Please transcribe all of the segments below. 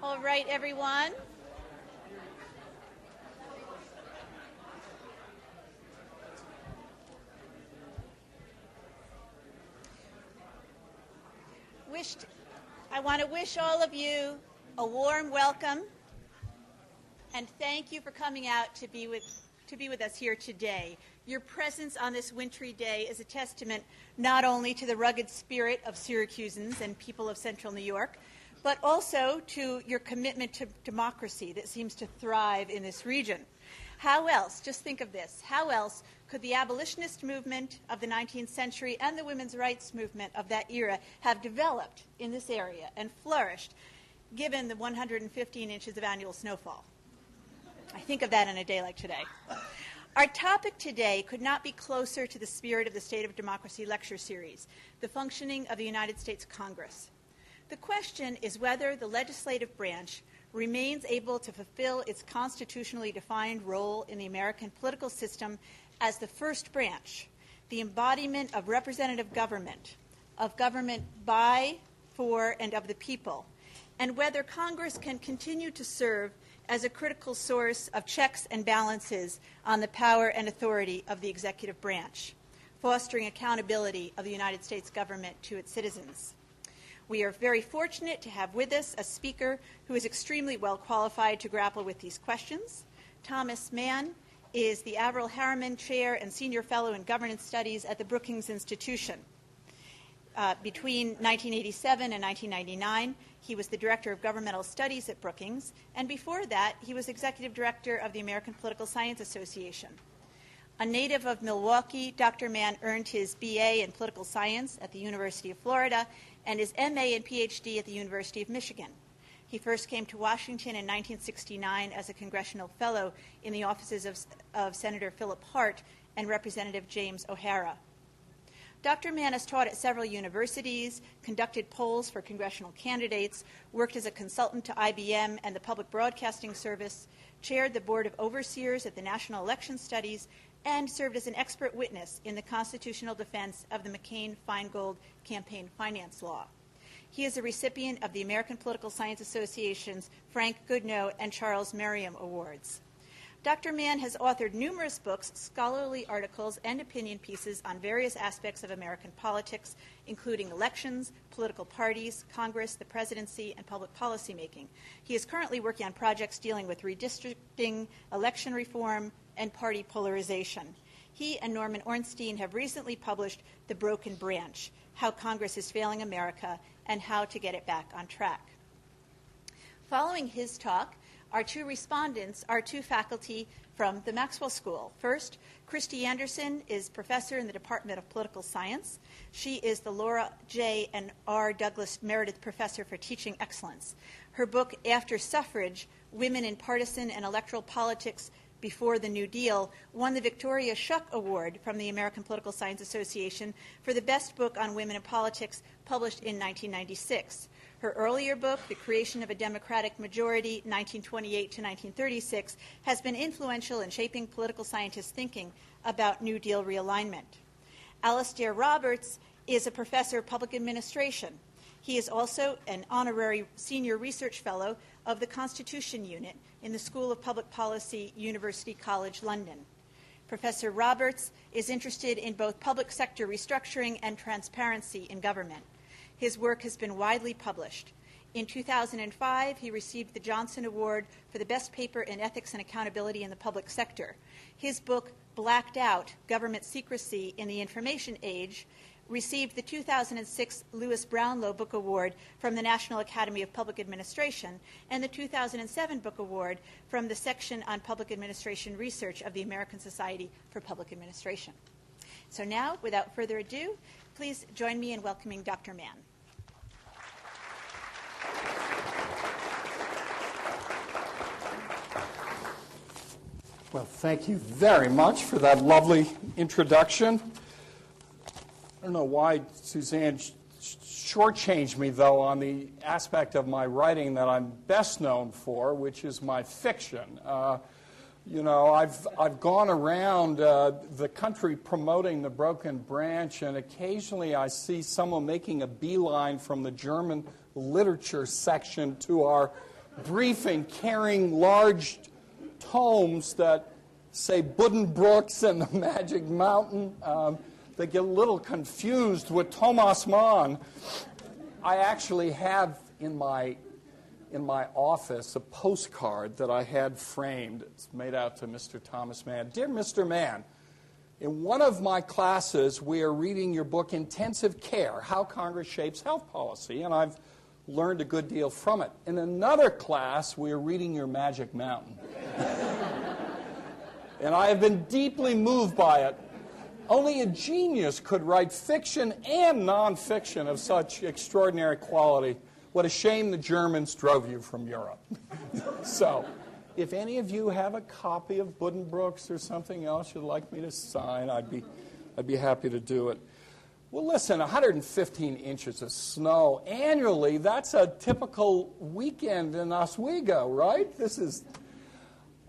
All right, everyone. I want to wish all of you a warm welcome and thank you for coming out to be with us here today. Your presence on this wintry day is a testament not only to the rugged spirit of Syracusans and people of Central New York, but also to your commitment to democracy that seems to thrive in this region. How else, just think of this, how else could the abolitionist movement of the 19th century and the women's rights movement of that era have developed in this area and flourished given the 115 inches of annual snowfall? I think of that on a day like today. Our topic today could not be closer to the spirit of the State of Democracy lecture series, the functioning of the United States Congress. The question is whether the legislative branch remains able to fulfill its constitutionally defined role in the American political system as the first branch, the embodiment of representative government by, for, and of the people, and whether Congress can continue to serve as a critical source of checks and balances on the power and authority of the executive branch, fostering accountability of the United States government to its citizens. We are very fortunate to have with us a speaker who is extremely well qualified to grapple with these questions. Thomas Mann is the Averell Harriman Chair and Senior Fellow in Governance Studies at the Brookings Institution. Between 1987 and 1999, he was the Director of Governmental Studies at Brookings, and before that, he was Executive Director of the American Political Science Association. A native of Milwaukee, Dr. Mann earned his BA in Political Science at the University of Florida and his MA and PhD at the University of Michigan. He first came to Washington in 1969 as a congressional fellow in the offices of Senator Philip Hart and Representative James O'Hara. Dr. Mann has taught at several universities, conducted polls for congressional candidates, worked as a consultant to IBM and the Public Broadcasting Service, chaired the Board of Overseers at the National Election Studies, and served as an expert witness in the constitutional defense of the McCain-Feingold campaign finance law. He is a recipient of the American Political Science Association's Frank Goodnow and Charles Merriam Awards. Dr. Mann has authored numerous books, scholarly articles, and opinion pieces on various aspects of American politics, including elections, political parties, Congress, the presidency, and public policy making. He is currently working on projects dealing with redistricting, election reform, and party polarization. He and Norman Ornstein have recently published The Broken Branch, How Congress is Failing America and How to Get It Back on Track. Following his talk, our two respondents are two faculty from the Maxwell School. First, Christy Anderson is professor in the Department of Political Science. She is the Laura J. and R. Douglas Meredith Professor for Teaching Excellence. Her book, After Suffrage, Women in Partisan and Electoral Politics Before the New Deal, won the Victoria Shuck Award from the American Political Science Association for the best book on women in politics, published in 1996. Her earlier book, The Creation of a Democratic Majority, 1928 to 1936, has been influential in shaping political scientists' thinking about New Deal realignment. Alastair Roberts is a professor of public administration. He is also an honorary senior research fellow of the Constitution Unit in the School of Public Policy, University College London. Professor Roberts is interested in both public sector restructuring and transparency in government. His work has been widely published. In 2005, he received the Johnson Award for the best paper in ethics and accountability in the public sector. His book, Blacked Out: Government Secrecy in the Information Age, received the 2006 Lewis Brownlow Book Award from the National Academy of Public Administration and the 2007 Book Award from the Section on Public Administration Research of the American Society for Public Administration. So now, without further ado, please join me in welcoming Dr. Mann. Well, thank you very much for that lovely introduction. I don't know why Suzanne shortchanged me, though, on the aspect of my writing that I'm best known for, which is my fiction. You know, I've gone around the country promoting The Broken Branch, and occasionally I see someone making a beeline from the German literature section to our briefing carrying large tomes that say Buddenbrooks and the Magic Mountain. They get a little confused with Thomas Mann. I actually have in my office a postcard that I had framed. It's made out to Mr. Thomas Mann. Dear Mr. Mann, in one of my classes, we are reading your book, Intensive Care, How Congress Shapes Health Policy, and I've learned a good deal from it. In another class, we are reading your Magic Mountain. And I have been deeply moved by it. Only a genius could write fiction and nonfiction of such extraordinary quality. What a shame the Germans drove you from Europe. So, if any of you have a copy of Buddenbrooks or something else you'd like me to sign, I'd be happy to do it. Well, listen, 115 inches of snow annually, that's a typical weekend in Oswego, right?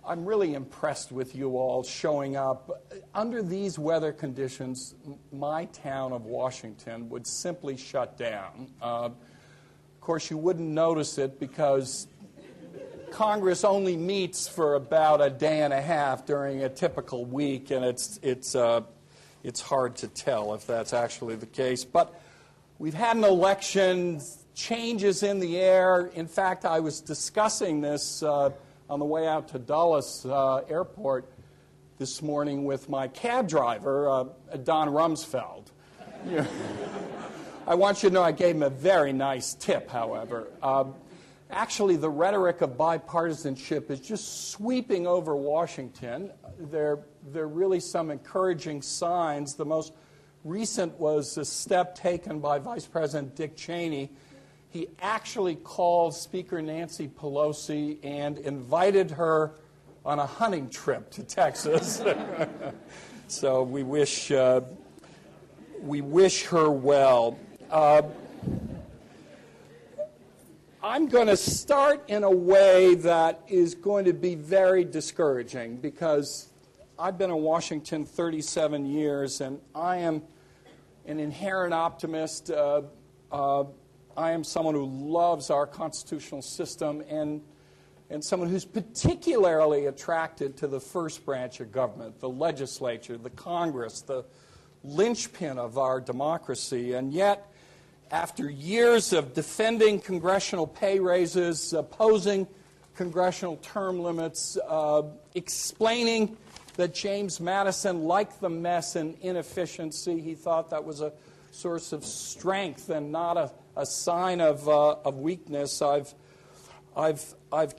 I'm really impressed with you all showing up. Under these weather conditions, my town of Washington would simply shut down. Of course, you wouldn't notice it because Congress only meets for about a day and a half during a typical week, and it's hard to tell if that's actually the case. But we've had an election, changes in the air. In fact, I was discussing this on the way out to Dulles Airport this morning with my cab driver, Don Rumsfeld. Yeah. I want you to know I gave him a very nice tip, however. Actually, the rhetoric of bipartisanship is just sweeping over Washington. There are really some encouraging signs. The most recent was a step taken by Vice President Dick Cheney. He actually called Speaker Nancy Pelosi and invited her on a hunting trip to Texas. So we wish her well. I'm going to start in a way that is going to be very discouraging because I've been in Washington 37 years and I am an inherent optimist. I am someone who loves our constitutional system and someone who's particularly attracted to the first branch of government, the legislature, the Congress, the linchpin of our democracy. And yet, after years of defending congressional pay raises, opposing congressional term limits, explaining that James Madison liked the mess and inefficiency, he thought that was a source of strength and not a sign of weakness. I've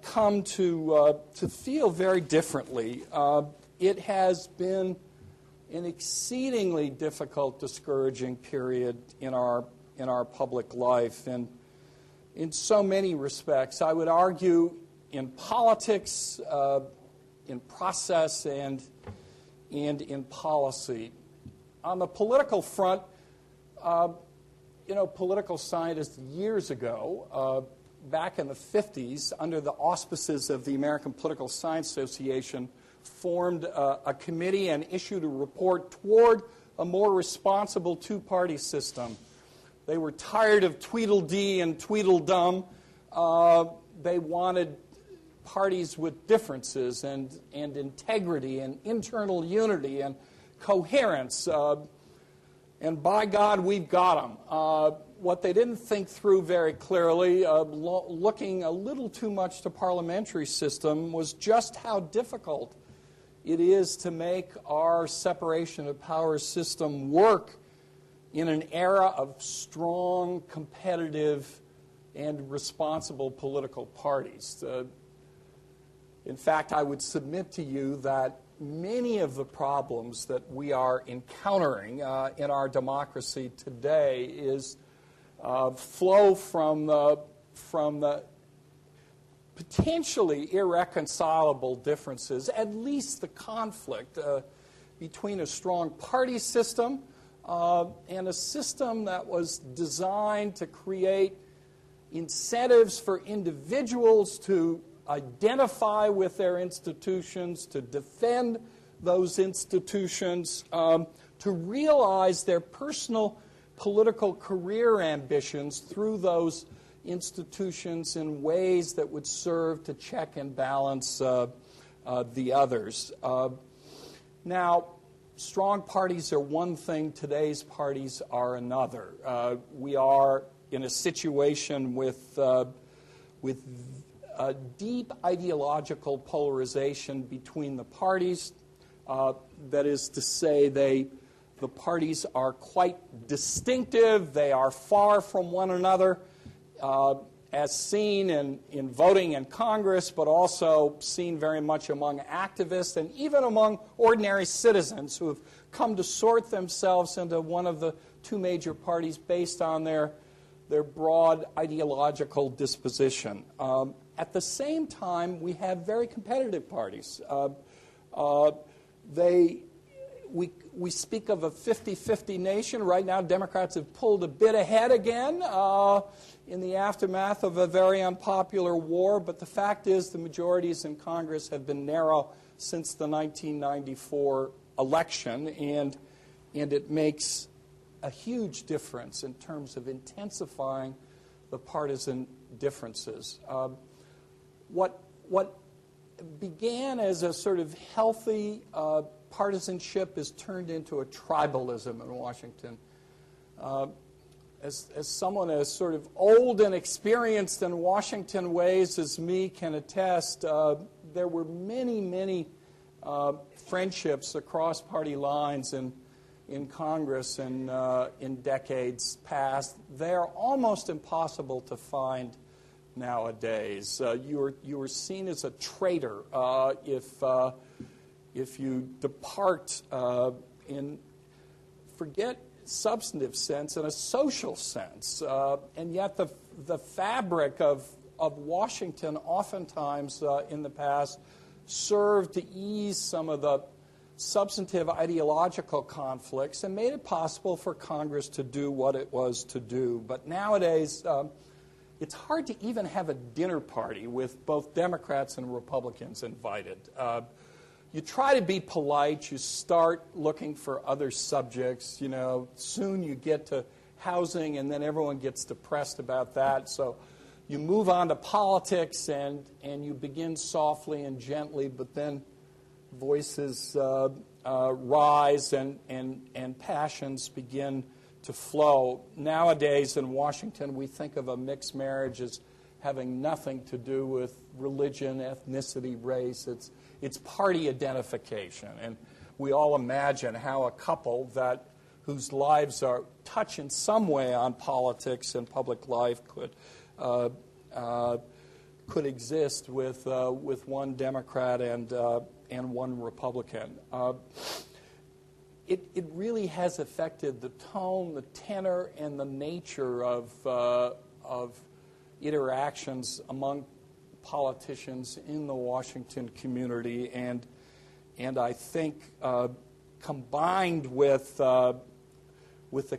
come to feel very differently. It has been an exceedingly difficult, discouraging period in our public life, and in so many respects, I would argue, in politics, in process, and in policy. On the political front, political scientists years ago, back in the 50s, under the auspices of the American Political Science Association, formed a committee and issued a report toward a more responsible two-party system. They were tired of Tweedledee and Tweedledum. They wanted parties with differences and integrity and internal unity and coherence. And by God, we've got them. What they didn't think through very clearly, looking a little too much to parliamentary system, was just how difficult it is to make our separation of powers system work in an era of strong, competitive, and responsible political parties. In fact, I would submit to you that many of the problems that we are encountering in our democracy today flow from the potentially irreconcilable differences, at least the conflict between a strong party system and a system that was designed to create incentives for individuals to identify with their institutions, to defend those institutions, to realize their personal political career ambitions through those institutions in ways that would serve to check and balance the others. Now, strong parties are one thing, today's parties are another. We are in a situation with deep ideological polarization between the parties. That is to say, the parties are quite distinctive. They are far from one another, as seen in voting in Congress, but also seen very much among activists and even among ordinary citizens who have come to sort themselves into one of the two major parties based on their broad ideological disposition. At the same time, we have very competitive parties. We speak of a 50-50 nation. Right now, Democrats have pulled a bit ahead again in the aftermath of a very unpopular war, but the fact is the majorities in Congress have been narrow since the 1994 election, and it makes a huge difference in terms of intensifying the partisan differences. What began as a sort of healthy partisanship is turned into a tribalism in Washington. As someone as sort of old and experienced in Washington ways as me can attest, there were many friendships across party lines in Congress in decades past. They are almost impossible to find nowadays. You are seen as a traitor if you depart forget substantive sense in a social sense. And yet the fabric of Washington oftentimes in the past served to ease some of the substantive ideological conflicts and made it possible for Congress to do what it was to do. But nowadays, it's hard to even have a dinner party with both Democrats and Republicans invited. You try to be polite. You start looking for other subjects. Soon you get to housing, and then everyone gets depressed about that. So you move on to politics, and you begin softly and gently, but then voices rise and passions begin to flow. Nowadays in Washington, we think of a mixed marriage as having nothing to do with religion, ethnicity, race. It's party identification. And we all imagine how a couple whose lives are touch in some way on politics and public life could exist with one Democrat and one Republican. It really has affected the tone, the tenor, and the nature of interactions among politicians in the Washington community, and I think combined with the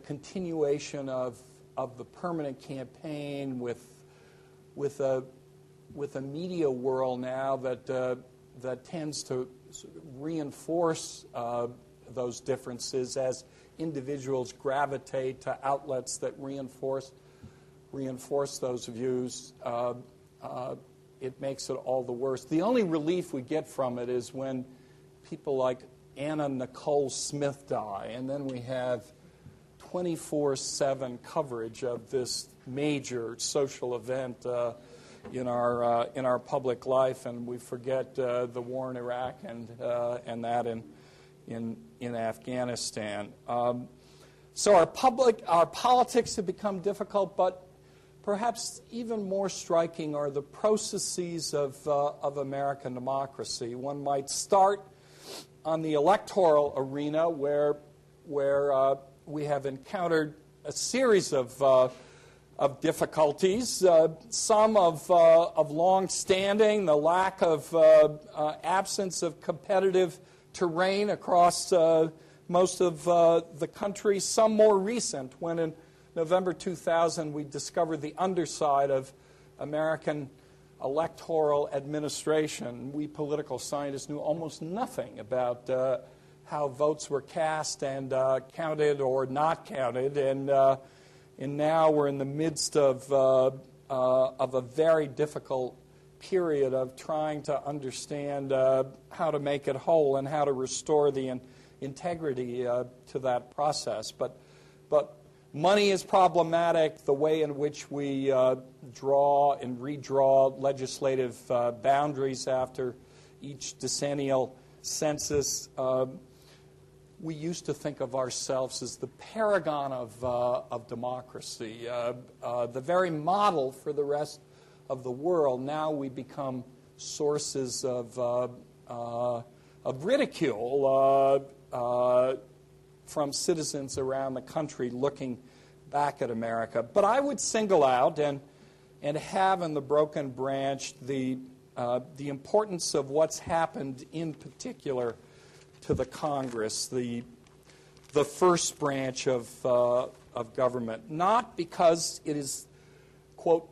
continuation of the permanent campaign, with a media world now that tends to reinforce those differences as individuals gravitate to outlets that reinforce those views. It makes it all the worse. The only relief we get from it is when people like Anna Nicole Smith die, and then we have 24/7 coverage of this major social event in our public life, and we forget the war in Iraq and that in Afghanistan. So our politics have become difficult, but perhaps even more striking are the processes of American democracy. One might start on the electoral arena, where we have encountered a series of difficulties, some of long standing, the lack of absence of competitive terrain across most of the country, some more recent, when in November 2000 we discovered the underside of American electoral administration. We political scientists knew almost nothing about how votes were cast and counted or not counted, and now we're in the midst of of a very difficult period of trying to understand how to make it whole and how to restore the integrity to that process. But money is problematic. The way in which we draw and redraw legislative boundaries after each decennial census. We used to think of ourselves as the paragon of democracy, the very model for the rest of the world. Now we become sources of ridicule from citizens around the country looking back at America. But I would single out and have in the Broken Branch the importance of what's happened in particular to the Congress, the first branch of government, not because it is, quote,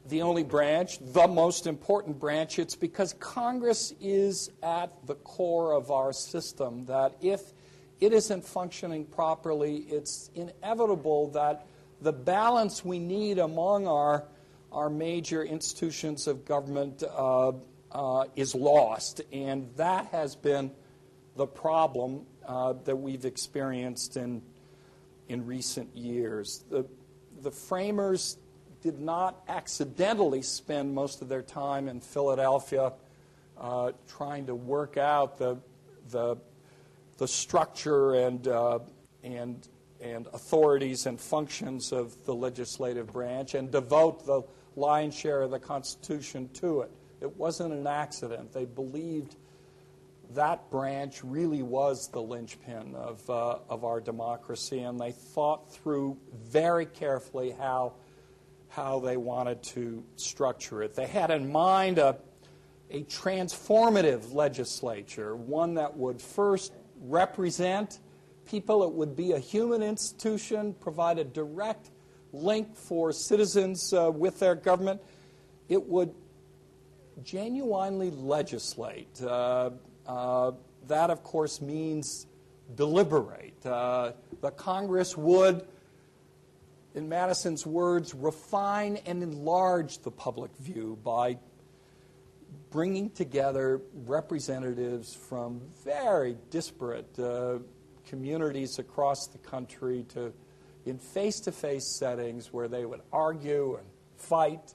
the only branch, the most important branch. It's because Congress is at the core of our system, that if it isn't functioning properly, it's inevitable that the balance we need among our major institutions of government is lost, and that has been the problem that we've experienced in recent years. The framers did not accidentally spend most of their time in Philadelphia trying to work out the structure and authorities and functions of the legislative branch and devote the lion's share of the Constitution to it. It wasn't an accident. They believed that branch really was the linchpin of our democracy, and they thought through very carefully how they wanted to structure it. They had in mind a transformative legislature, one that would first represent people. It would be a human institution, provide a direct link for citizens with their government. It would genuinely legislate. That, of course, means deliberate. The Congress would, in Madison's words, refine and enlarge the public view by bringing together representatives from very disparate communities across the country in face-to-face settings where they would argue and fight,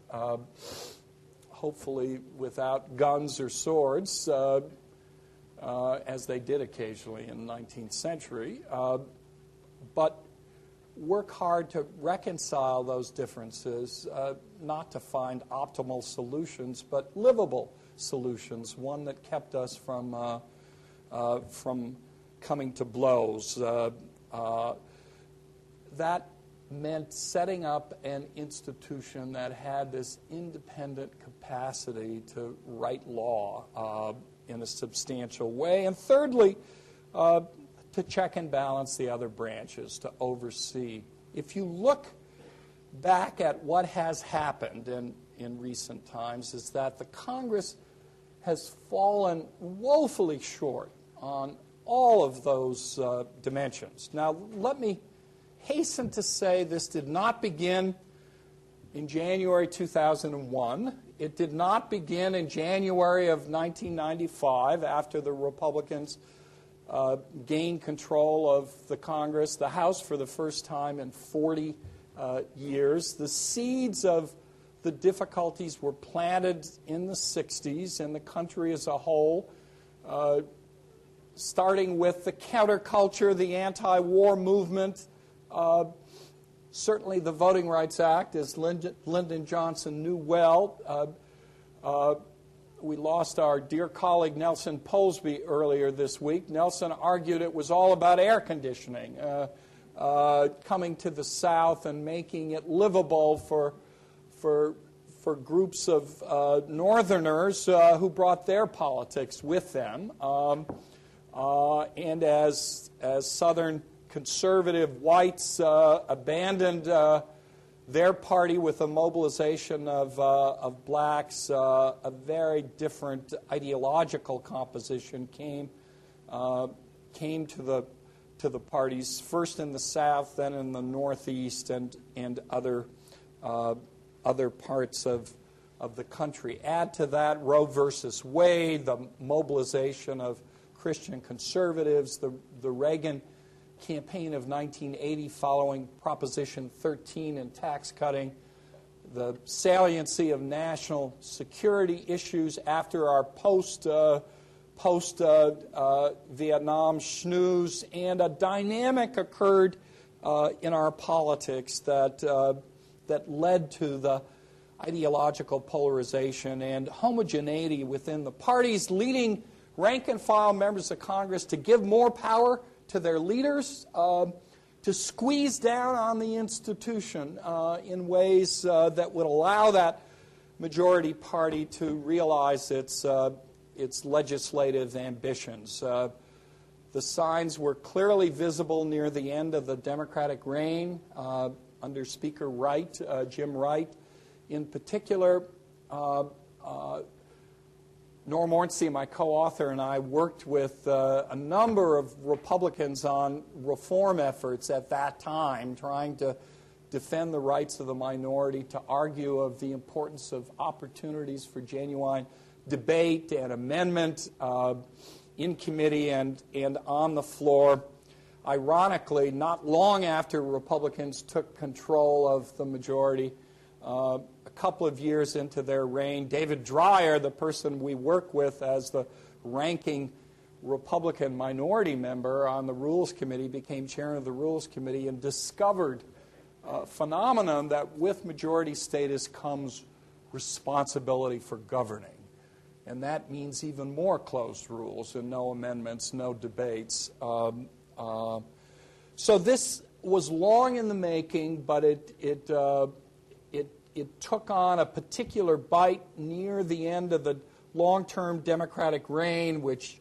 hopefully without guns or swords, as they did occasionally in the 19th century, but work hard to reconcile those differences, not to find optimal solutions, but livable solutions, one that kept us from coming to blows. That meant setting up an institution that had this independent capacity to write law in a substantial way. And thirdly, to check and balance the other branches, to oversee. If you look back at what has happened in recent times, is that the Congress has fallen woefully short on all of those dimensions. Now, let me hasten to say this did not begin in January 2001. It did not begin in January of 1995 after the Republicans gained control of the Congress, the House, for the first time in 40 years. The seeds of the difficulties were planted in the 60s in the country as a whole, starting with the counterculture, the anti-war movement. Certainly the Voting Rights Act, as Lyndon Johnson knew well. We lost our dear colleague Nelson Polsby earlier this week. Nelson argued it was all about air conditioning, coming to the South and making it livable for groups of Northerners who brought their politics with them. And as Southern conservative whites abandoned their party with a mobilization of blacks, a very different ideological composition came to the parties, first in the South, then in the Northeast, and other other parts of the country. Add to that Roe versus Wade, the mobilization of Christian conservatives, the Reagan campaign of 1980 following Proposition 13 and tax cutting, the saliency of national security issues after our post-Vietnam snooze, and a dynamic occurred in our politics that led to the ideological polarization and homogeneity within the parties, leading rank-and-file members of Congress to give more power to their leaders, to squeeze down on the institution in ways that would allow that majority party to realize its legislative ambitions. The signs were clearly visible near the end of the Democratic reign under Speaker Wright, Jim Wright. In particular, Norm Ornstein, my co-author, and I worked with a number of Republicans on reform efforts at that time, trying to defend the rights of the minority, to argue of the importance of opportunities for genuine debate and amendment in committee and on the floor. Ironically, not long after Republicans took control of the majority, a couple of years into their reign, David Dreyer, the person we work with as the ranking Republican minority member on the Rules Committee, became chairman of the Rules Committee and discovered a phenomenon that with majority status comes responsibility for governing. And that means even more closed rules and no amendments, no debates. So this was long in the making, but it took on a particular bite near the end of the long-term Democratic reign, which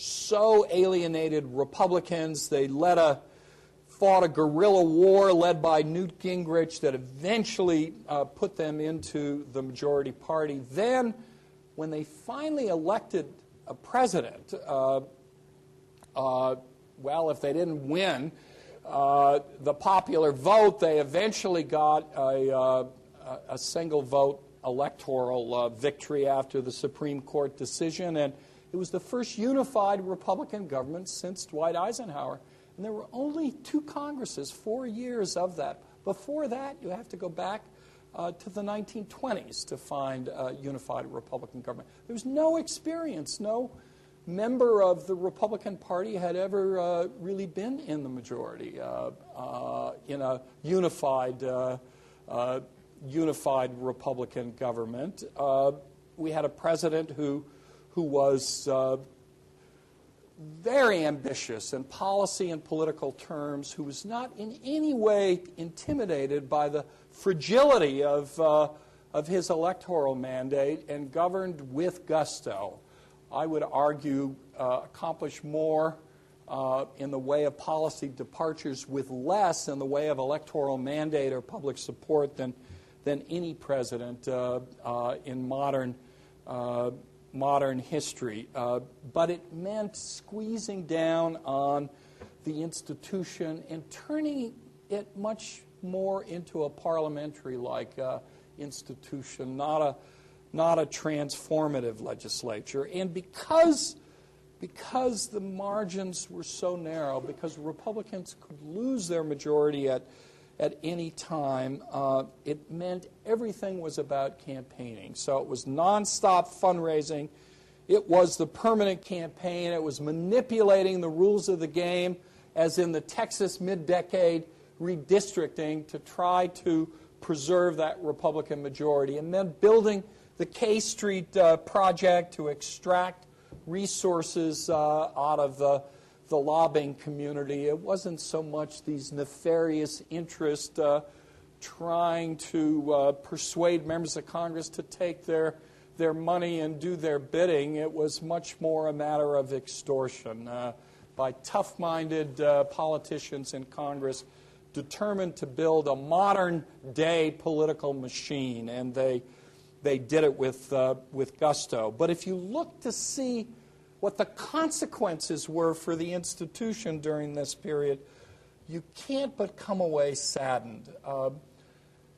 so alienated Republicans. They fought a guerrilla war led by Newt Gingrich that eventually put them into the majority party. Then, when they finally elected a president, well, if they didn't win the popular vote, they eventually got a single vote electoral victory after the Supreme Court decision, and it was the first unified Republican government since Dwight Eisenhower. And there were only 2 Congresses, 4 years of that. Before that, you have to go back to the 1920s to find a unified Republican government. There was no experience, no member of the Republican Party had ever really been in the majority in a unified Republican government. We had a president who was very ambitious in policy and political terms, who was not in any way intimidated by the fragility of his electoral mandate and governed with gusto. I would argue accomplish more in the way of policy departures with less in the way of electoral mandate or public support than any president in modern history. But it meant squeezing down on the institution and turning it much more into a parliamentary-like institution, not a transformative legislature. And because the margins were so narrow, because Republicans could lose their majority at any time, it meant everything was about campaigning. So it was nonstop fundraising. It was the permanent campaign. It was manipulating the rules of the game, as in the Texas mid-decade redistricting, to try to preserve that Republican majority. It meant building the K Street project to extract resources out of the lobbying community. It wasn't so much these nefarious interests trying to persuade members of Congress to take their money and do their bidding. It was much more a matter of extortion by tough-minded politicians in Congress determined to build a modern-day political machine, and they did it with gusto. But if you look to see what the consequences were for the institution during this period, you can't but come away saddened.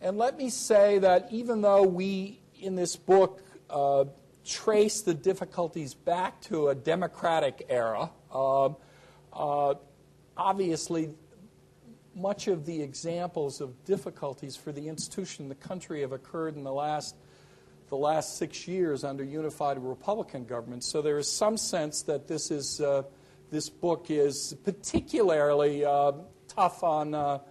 And let me say that even though we, in this book, trace the difficulties back to a democratic era, obviously much of the examples of difficulties for the institution in the country have occurred in the last 6 years under unified Republican government. So there is some sense that this book is particularly tough on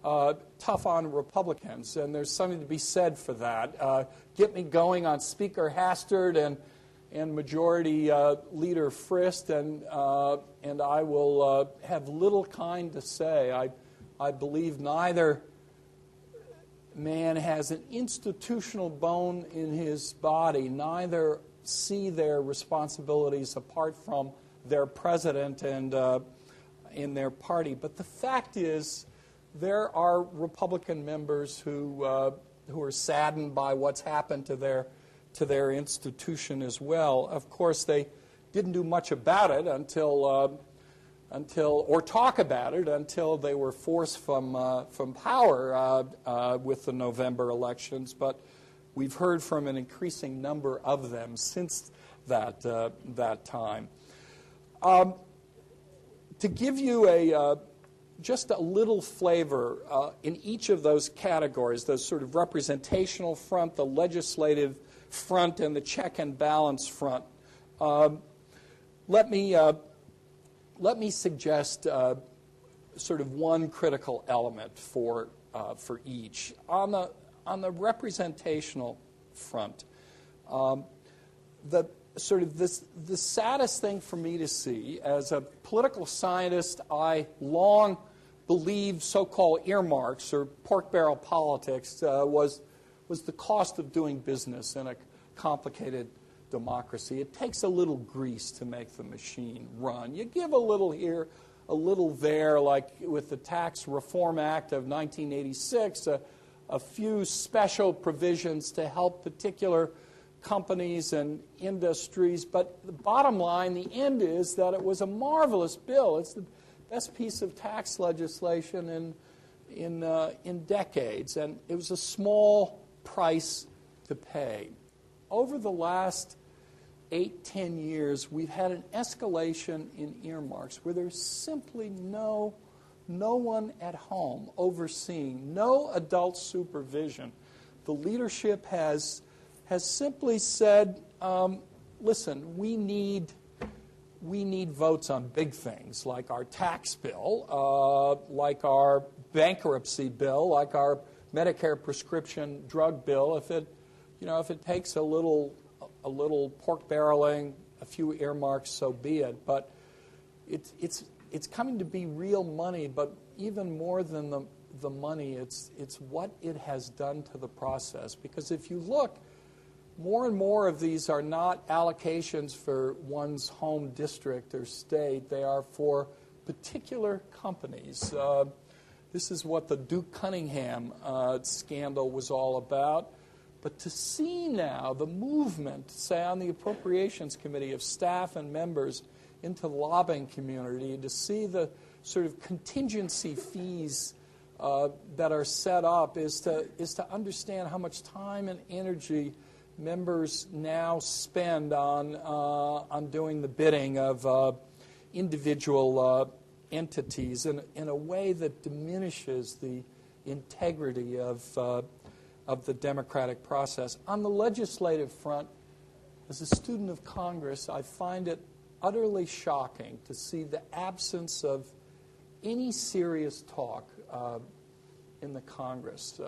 Republicans, and there's something to be said for that. Get me going on Speaker Hastert and Majority Leader Frist, and I will have little kind to say. I believe neither man has an institutional bone in his body. Neither see their responsibilities apart from their president and in their party. But the fact is, there are Republican members who are saddened by what's happened to their institution as well. Of course, they didn't do much about it or talk about it until they were forced from power with the November elections. But we've heard from an increasing number of them since that time. To give you just a little flavor in each of those categories, the sort of representational front, the legislative front, and the check and balance front, let me suggest sort of one critical element for each. On the representational front, the saddest thing for me to see, as a political scientist, I long believed so-called earmarks or pork barrel politics was the cost of doing business in a complicated democracy. It takes a little grease to make the machine run. You give a little here, a little there, like with the Tax Reform Act of 1986, a few special provisions to help particular companies and industries. But the bottom line, the end is that it was a marvelous bill. It's the best piece of tax legislation in decades, and it was a small price to pay. Over the last 8-10 years, we've had an escalation in earmarks where there's simply no one at home overseeing, no adult supervision. The leadership has simply said, listen, we need votes on big things like our tax bill, like our bankruptcy bill, like our Medicare prescription drug bill. If it takes a little pork barreling, a few earmarks, so be it. But it's coming to be real money. But even more than the money, it's what it has done to the process. Because if you look, more and more of these are not allocations for one's home district or state. They are for particular companies. This is what the Duke Cunningham scandal was all about. But to see now the movement, say, on the Appropriations Committee of staff and members into the lobbying community, to see the sort of contingency fees that are set up is to understand how much time and energy members now spend on doing the bidding of individual entities in a way that diminishes the integrity of the democratic process. On the legislative front, as a student of Congress, I find it utterly shocking to see the absence of any serious talk in the Congress.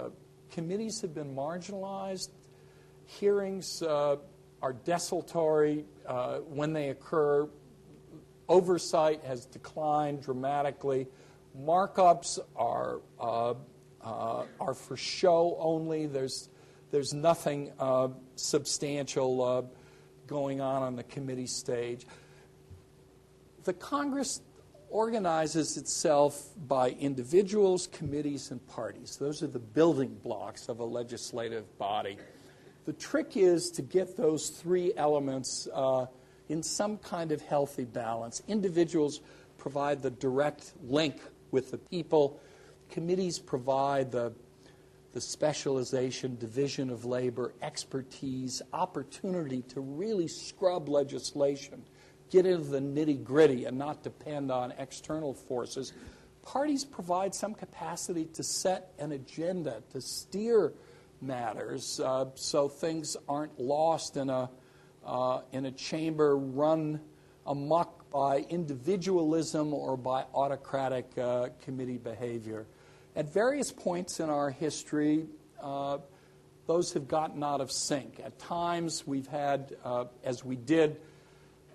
Committees have been marginalized. Hearings are desultory when they occur. Oversight has declined dramatically. Markups are for show only. There's nothing substantial going on the committee stage. The Congress organizes itself by individuals, committees, and parties. Those are the building blocks of a legislative body. The trick is to get those three elements in some kind of healthy balance. Individuals provide the direct link with the people. Committees provide the the specialization, division of labor, expertise, opportunity to really scrub legislation, get into the nitty-gritty and not depend on external forces. Parties provide some capacity to set an agenda, to steer matters, so things aren't lost in a chamber run amok by individualism or by autocratic committee behavior. At various points in our history, those have gotten out of sync. At times, we've had, as we did,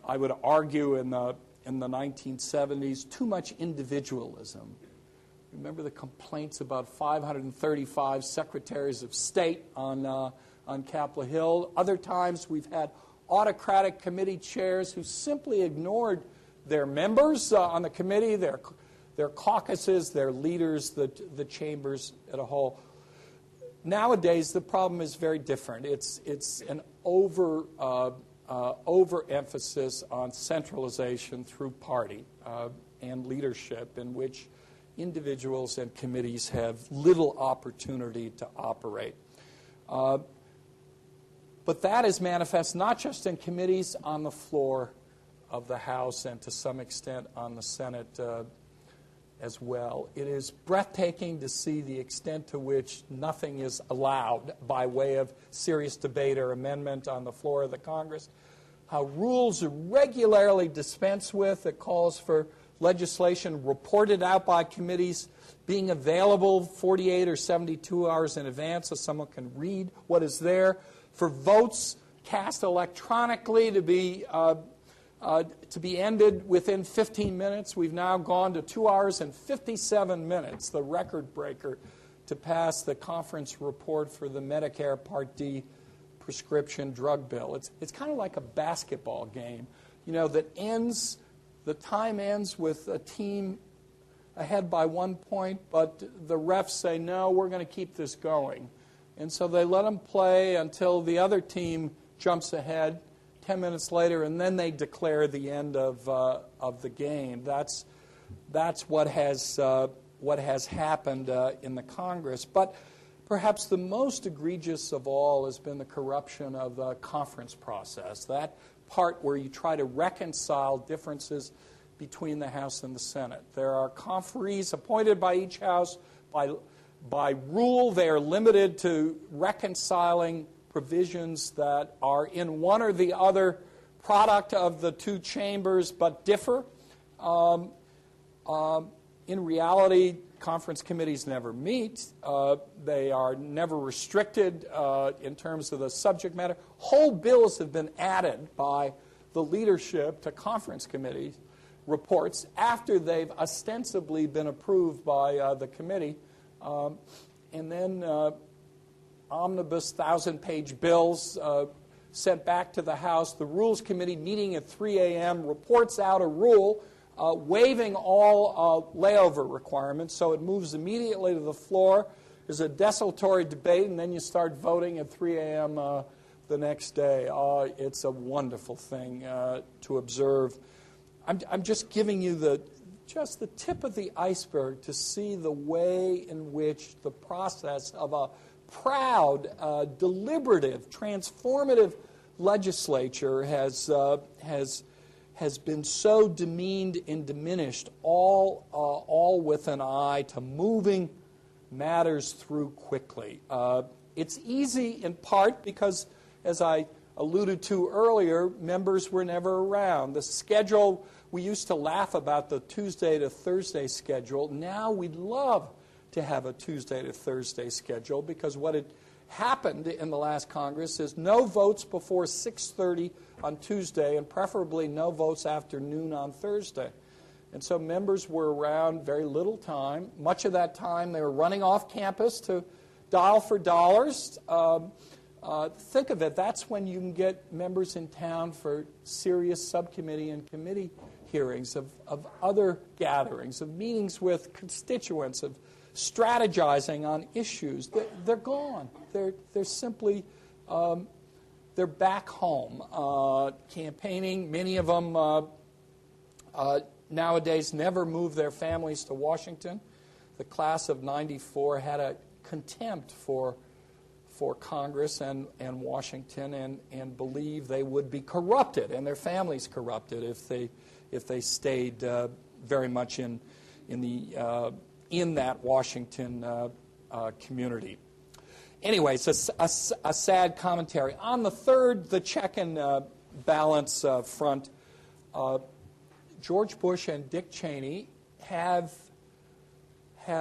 I would argue in the 1970s, too much individualism. Remember the complaints about 535 secretaries of state on Capitol Hill? Other times, we've had autocratic committee chairs who simply ignored their members on the committee, their caucuses, their leaders, the chambers as a whole. Nowadays, the problem is very different. It's an overemphasis on centralization through party and leadership, in which individuals and committees have little opportunity to operate. But that is manifest not just in committees, on the floor of the House and to some extent on the Senate as well. It is breathtaking to see the extent to which nothing is allowed by way of serious debate or amendment on the floor of the Congress, how rules are regularly dispensed with. It calls for legislation reported out by committees being available 48 or 72 hours in advance so someone can read what is there, for votes cast electronically to be ended within 15 minutes. We've now gone to 2 hours and 57 minutes, the record breaker, to pass the conference report for the Medicare Part D prescription drug bill. It's kind of like a basketball game, that ends, the time ends with a team ahead by 1 point, but the refs say, no, we're going to keep this going. And so they let them play until the other team jumps ahead 10 minutes later, and then they declare the end of the game. That's what has happened in the Congress. But perhaps the most egregious of all has been the corruption of the conference process, that part where you try to reconcile differences between the House and the Senate. There are conferees appointed by each House. By rule, they are limited to reconciling provisions that are in one or the other product of the two chambers but differ. In reality, conference committees never meet. They are never restricted in terms of the subject matter. Whole bills have been added by the leadership to conference committee reports after they've ostensibly been approved by the committee. And then omnibus 1,000-page bills sent back to the House. The Rules Committee meeting at 3 a.m. reports out a rule waiving all layover requirements, so it moves immediately to the floor. There's a desultory debate, and then you start voting at 3 a.m. The next day. It's a wonderful thing to observe. I'm just giving you the tip of the iceberg to see the way in which the process of a proud, deliberative, transformative legislature has been so demeaned and diminished, all with an eye to moving matters through quickly. It's easy in part because, as I alluded to earlier, members were never around. The schedule, we used to laugh about the Tuesday to Thursday schedule. Now we'd love to have a Tuesday to Thursday schedule, because what had happened in the last Congress is no votes before 6:30 on Tuesday, and preferably no votes after noon on Thursday. And so members were around very little time. Much of that time they were running off campus to dial for dollars. Think of it, that's when you can get members in town for serious subcommittee and committee hearings, of other gatherings, of meetings with constituents, of strategizing on issues. They're gone. They're simply, they're back home campaigning. Many of them nowadays never move their families to Washington. The class of '94 had a contempt for Congress and Washington, and believe they would be corrupted and their families corrupted if they stayed very much in that Washington community. Anyway, it's a sad commentary. On the third, the check and balance front, George Bush and Dick Cheney have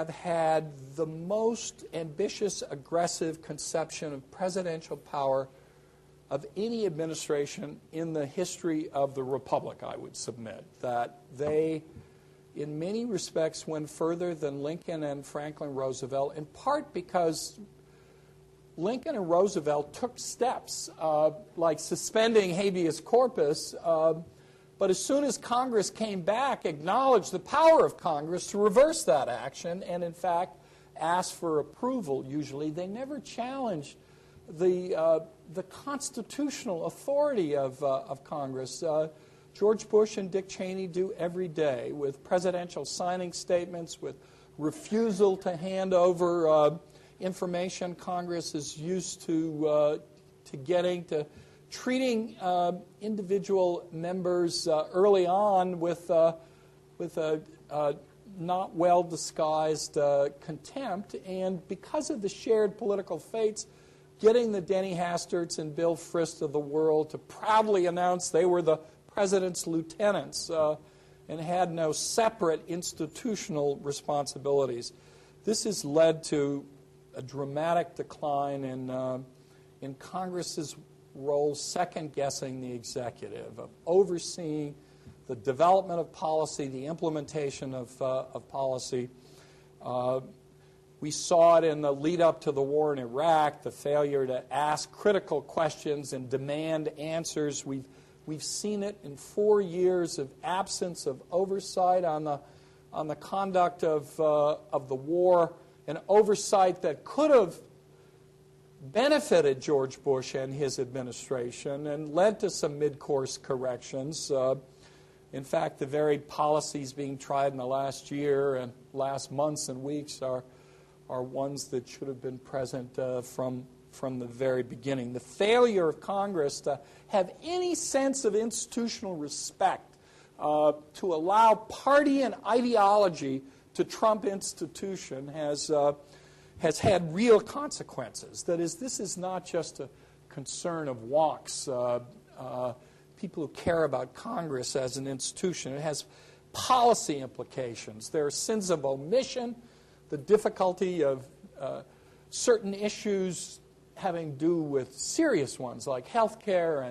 had the most ambitious, aggressive conception of presidential power of any administration in the history of the Republic, I would submit. That they, in many respects, went further than Lincoln and Franklin Roosevelt, in part because Lincoln and Roosevelt took steps like suspending habeas corpus, but as soon as Congress came back, acknowledged the power of Congress to reverse that action, and in fact asked for approval. Usually, they never challenged the constitutional authority of Congress. George Bush and Dick Cheney do every day, with presidential signing statements, with refusal to hand over information Congress is used to getting, to treating individual members early on with a not well disguised contempt, and because of the shared political fates, getting the Denny Hasterts and Bill Frist of the world to proudly announce they were the president's lieutenants and had no separate institutional responsibilities. This has led to a dramatic decline in Congress's role, second-guessing the executive, of overseeing the development of policy, the implementation of policy. We saw it in the lead-up to the war in Iraq, the failure to ask critical questions and demand answers. We've seen it in 4 years of absence of oversight on the conduct of the war, an oversight that could have benefited George Bush and his administration and led to some mid-course corrections. In fact, the very policies being tried in the last year and last months and weeks are ones that should have been present from the very beginning. The failure of Congress to have any sense of institutional respect, to allow party and ideology to trump institution has had real consequences. That is, this is not just a concern of wonks, people who care about Congress as an institution. It has policy implications. There are sins of omission, the difficulty of certain issues having to do with serious ones like health care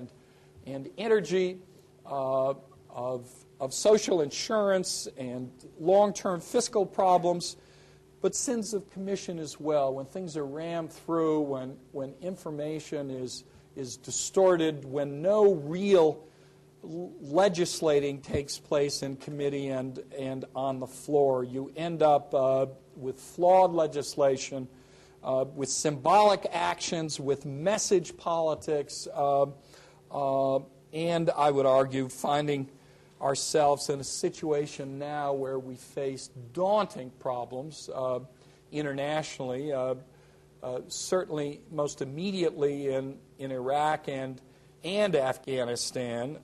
and energy, of social insurance and long-term fiscal problems, but sins of commission as well, when things are rammed through, when information is distorted, when no real legislating takes place in committee and on the floor. You end up with flawed legislation, with symbolic actions, with message politics, and I would argue finding ourselves in a situation now where we face daunting problems internationally, certainly most immediately in Iraq and Afghanistan,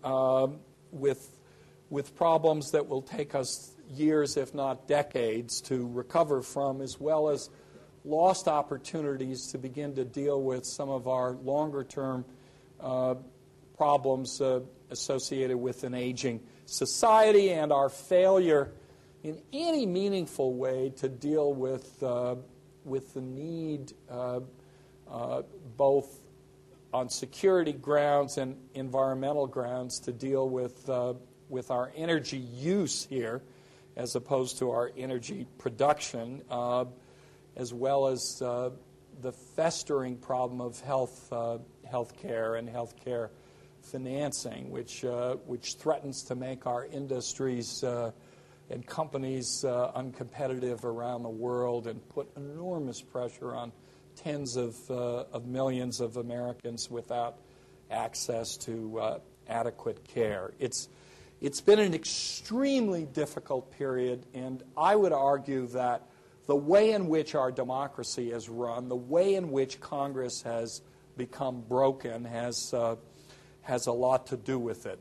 with problems that will take us years, if not decades, to recover from, as well as lost opportunities to begin to deal with some of our longer-term problems associated with an aging society and our failure in any meaningful way to deal with the need, both on security grounds and environmental grounds, to deal with our energy use here as opposed to our energy production, as well as the festering problem of health care and health care financing, which threatens to make our industries and companies uncompetitive around the world and put enormous pressure on tens of millions of Americans without access to adequate care. It's been an extremely difficult period, and I would argue that the way in which our democracy is run, the way in which Congress has become broken has a lot to do with it.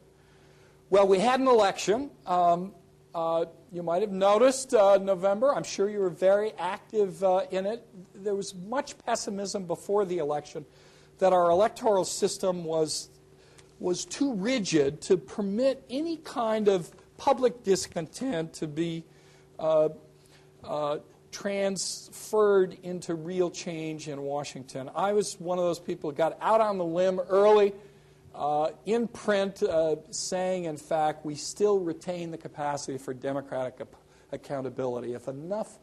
Well, we had an election. You might have noticed November. I'm sure you were very active in it. There was much pessimism before the election that our electoral system was too rigid to permit any kind of public discontent to be transferred into real change in Washington. I was one of those people who got out on the limb early in print saying, in fact, we still retain the capacity for democratic accountability. If enough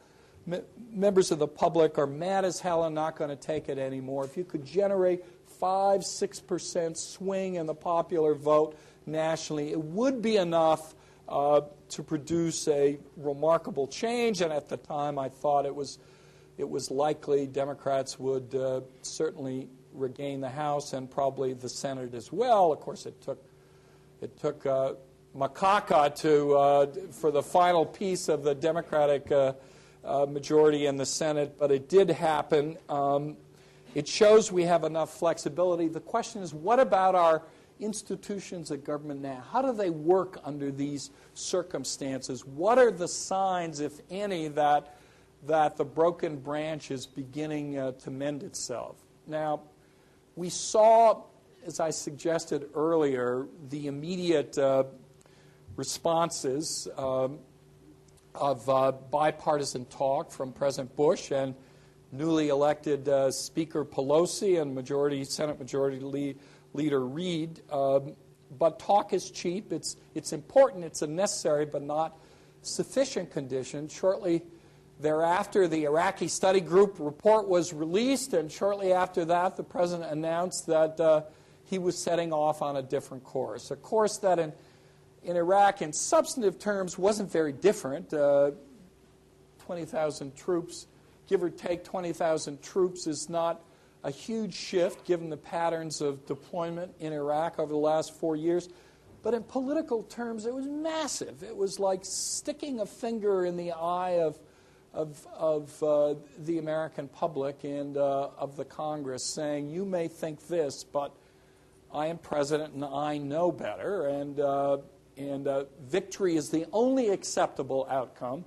members of the public are mad as hell and not going to take it anymore, if you could generate 5-6% swing in the popular vote nationally, it would be enough to produce a remarkable change. And at the time, I thought it was likely Democrats would certainly regain the House and probably the Senate as well. Of course, it took Macaca for the final piece of the Democratic majority in the Senate, but it did happen. It shows we have enough flexibility. The question is, what about our institutions of government now? How do they work under these circumstances? What are the signs, if any, that the broken branch is beginning to mend itself? Now, we saw, as I suggested earlier, the immediate responses of bipartisan talk from President Bush and newly elected Speaker Pelosi and Senate Majority Leader Reid. But talk is cheap. It's important. It's a necessary but not sufficient condition. Shortly thereafter, the Iraqi Study Group report was released, and shortly after that, the President announced that he was setting off on a different course. A course that in Iraq, in substantive terms, wasn't very different. 20,000 troops, give or take 20,000 troops, is not a huge shift given the patterns of deployment in Iraq over the last 4 years. But in political terms, it was massive. It was like sticking a finger in the eye of the American public and of the Congress, saying, you may think this, but I am president and I know better, and victory is the only acceptable outcome.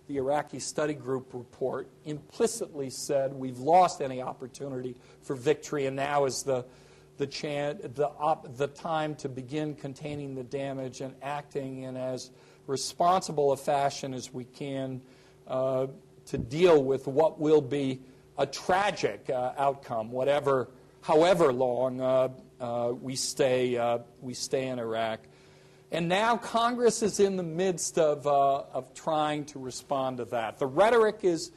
The Iraqi Study Group report implicitly said we've lost any opportunity for victory, and now is the time to begin containing the damage and acting in as responsible a fashion as we can to deal with what will be a tragic outcome, however long we stay in Iraq. And now Congress is in the midst of trying to respond to that. The rhetoric is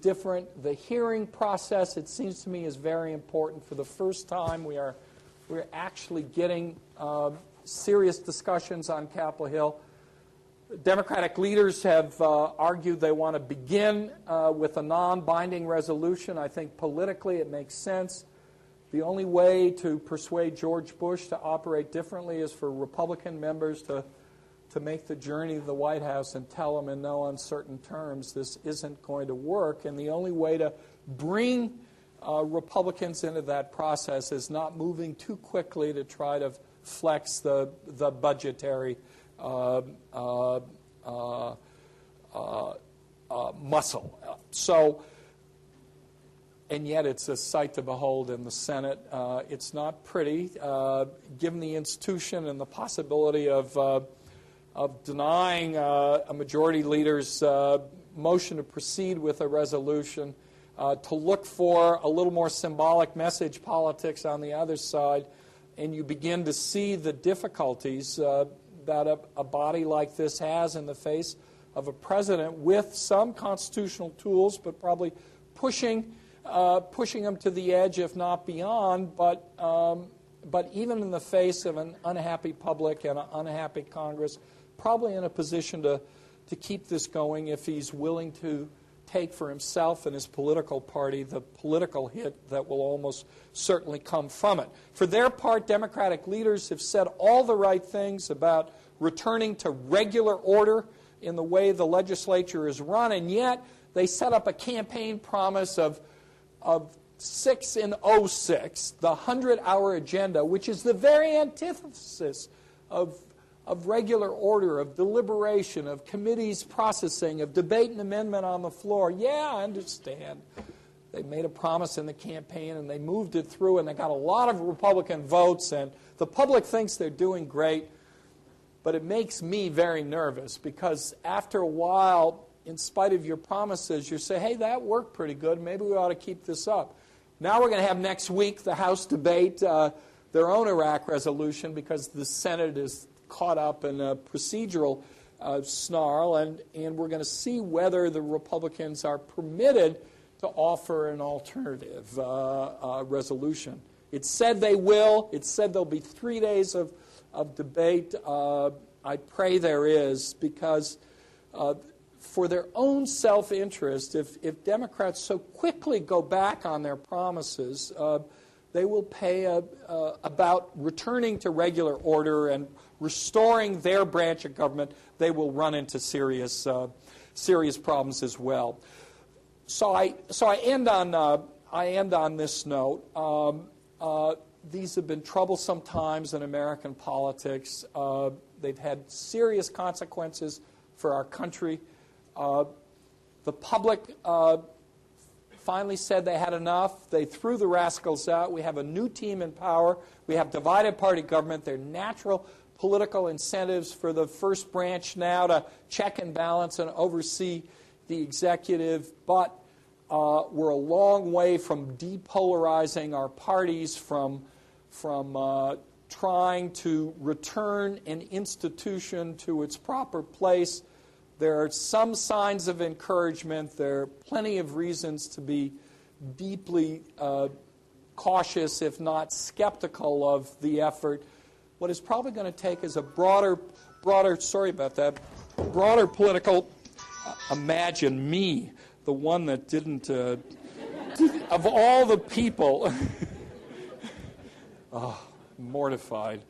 different. The hearing process, it seems to me, is very important. For the first time, we're actually getting serious discussions on Capitol Hill. Democratic leaders have argued they want to begin with a non-binding resolution. I think politically it makes sense. The only way to persuade George Bush to operate differently is for Republican members to make the journey to the White House and tell them in no uncertain terms this isn't going to work. And the only way to bring Republicans into that process is not moving too quickly to try to flex the budgetary muscle. And yet it's a sight to behold in the Senate. It's not pretty, given the institution and the possibility of denying a majority leader's motion to proceed with a resolution, to look for a little more symbolic message politics on the other side, and you begin to see the difficulties that a body like this has in the face of a president with some constitutional tools, but probably pushing them to the edge, if not beyond, but even in the face of an unhappy public and an unhappy Congress, probably in a position to keep this going if he's willing to take for himself and his political party the political hit that will almost certainly come from it. For their part, Democratic leaders have said all the right things about returning to regular order in the way the legislature is run, and yet they set up a campaign promise of 6 in '06, the 100-hour agenda, which is the very antithesis of regular order, of deliberation, of committees processing, of debate and amendment on the floor. Yeah, I understand. They made a promise in the campaign, and they moved it through, and they got a lot of Republican votes, and the public thinks they're doing great. But it makes me very nervous, because after a while, in spite of your promises, you say, hey, that worked pretty good. Maybe we ought to keep this up. Now we're going to have next week the House debate their own Iraq resolution, because the Senate is caught up in a procedural snarl, and we're going to see whether the Republicans are permitted to offer an alternative resolution. It said they will. It said there'll be 3 days of debate. I pray there is, because for their own self-interest, if Democrats so quickly go back on their promises, they will pay about returning to regular order and restoring their branch of government. They will run into serious problems as well. So I end on this note. These have been troublesome times in American politics. They've had serious consequences for our country. The public finally said they had enough. They threw the rascals out. We have a new team in power. We have divided party government. There are natural political incentives for the first branch now to check and balance and oversee the executive. But we're a long way from depolarizing our parties, from trying to return an institution to its proper place. There are some signs of encouragement. There are plenty of reasons to be deeply cautious, if not skeptical, of the effort. What it's probably going to take is a broader political, imagine me, the one that didn't, of all the people, oh, mortified.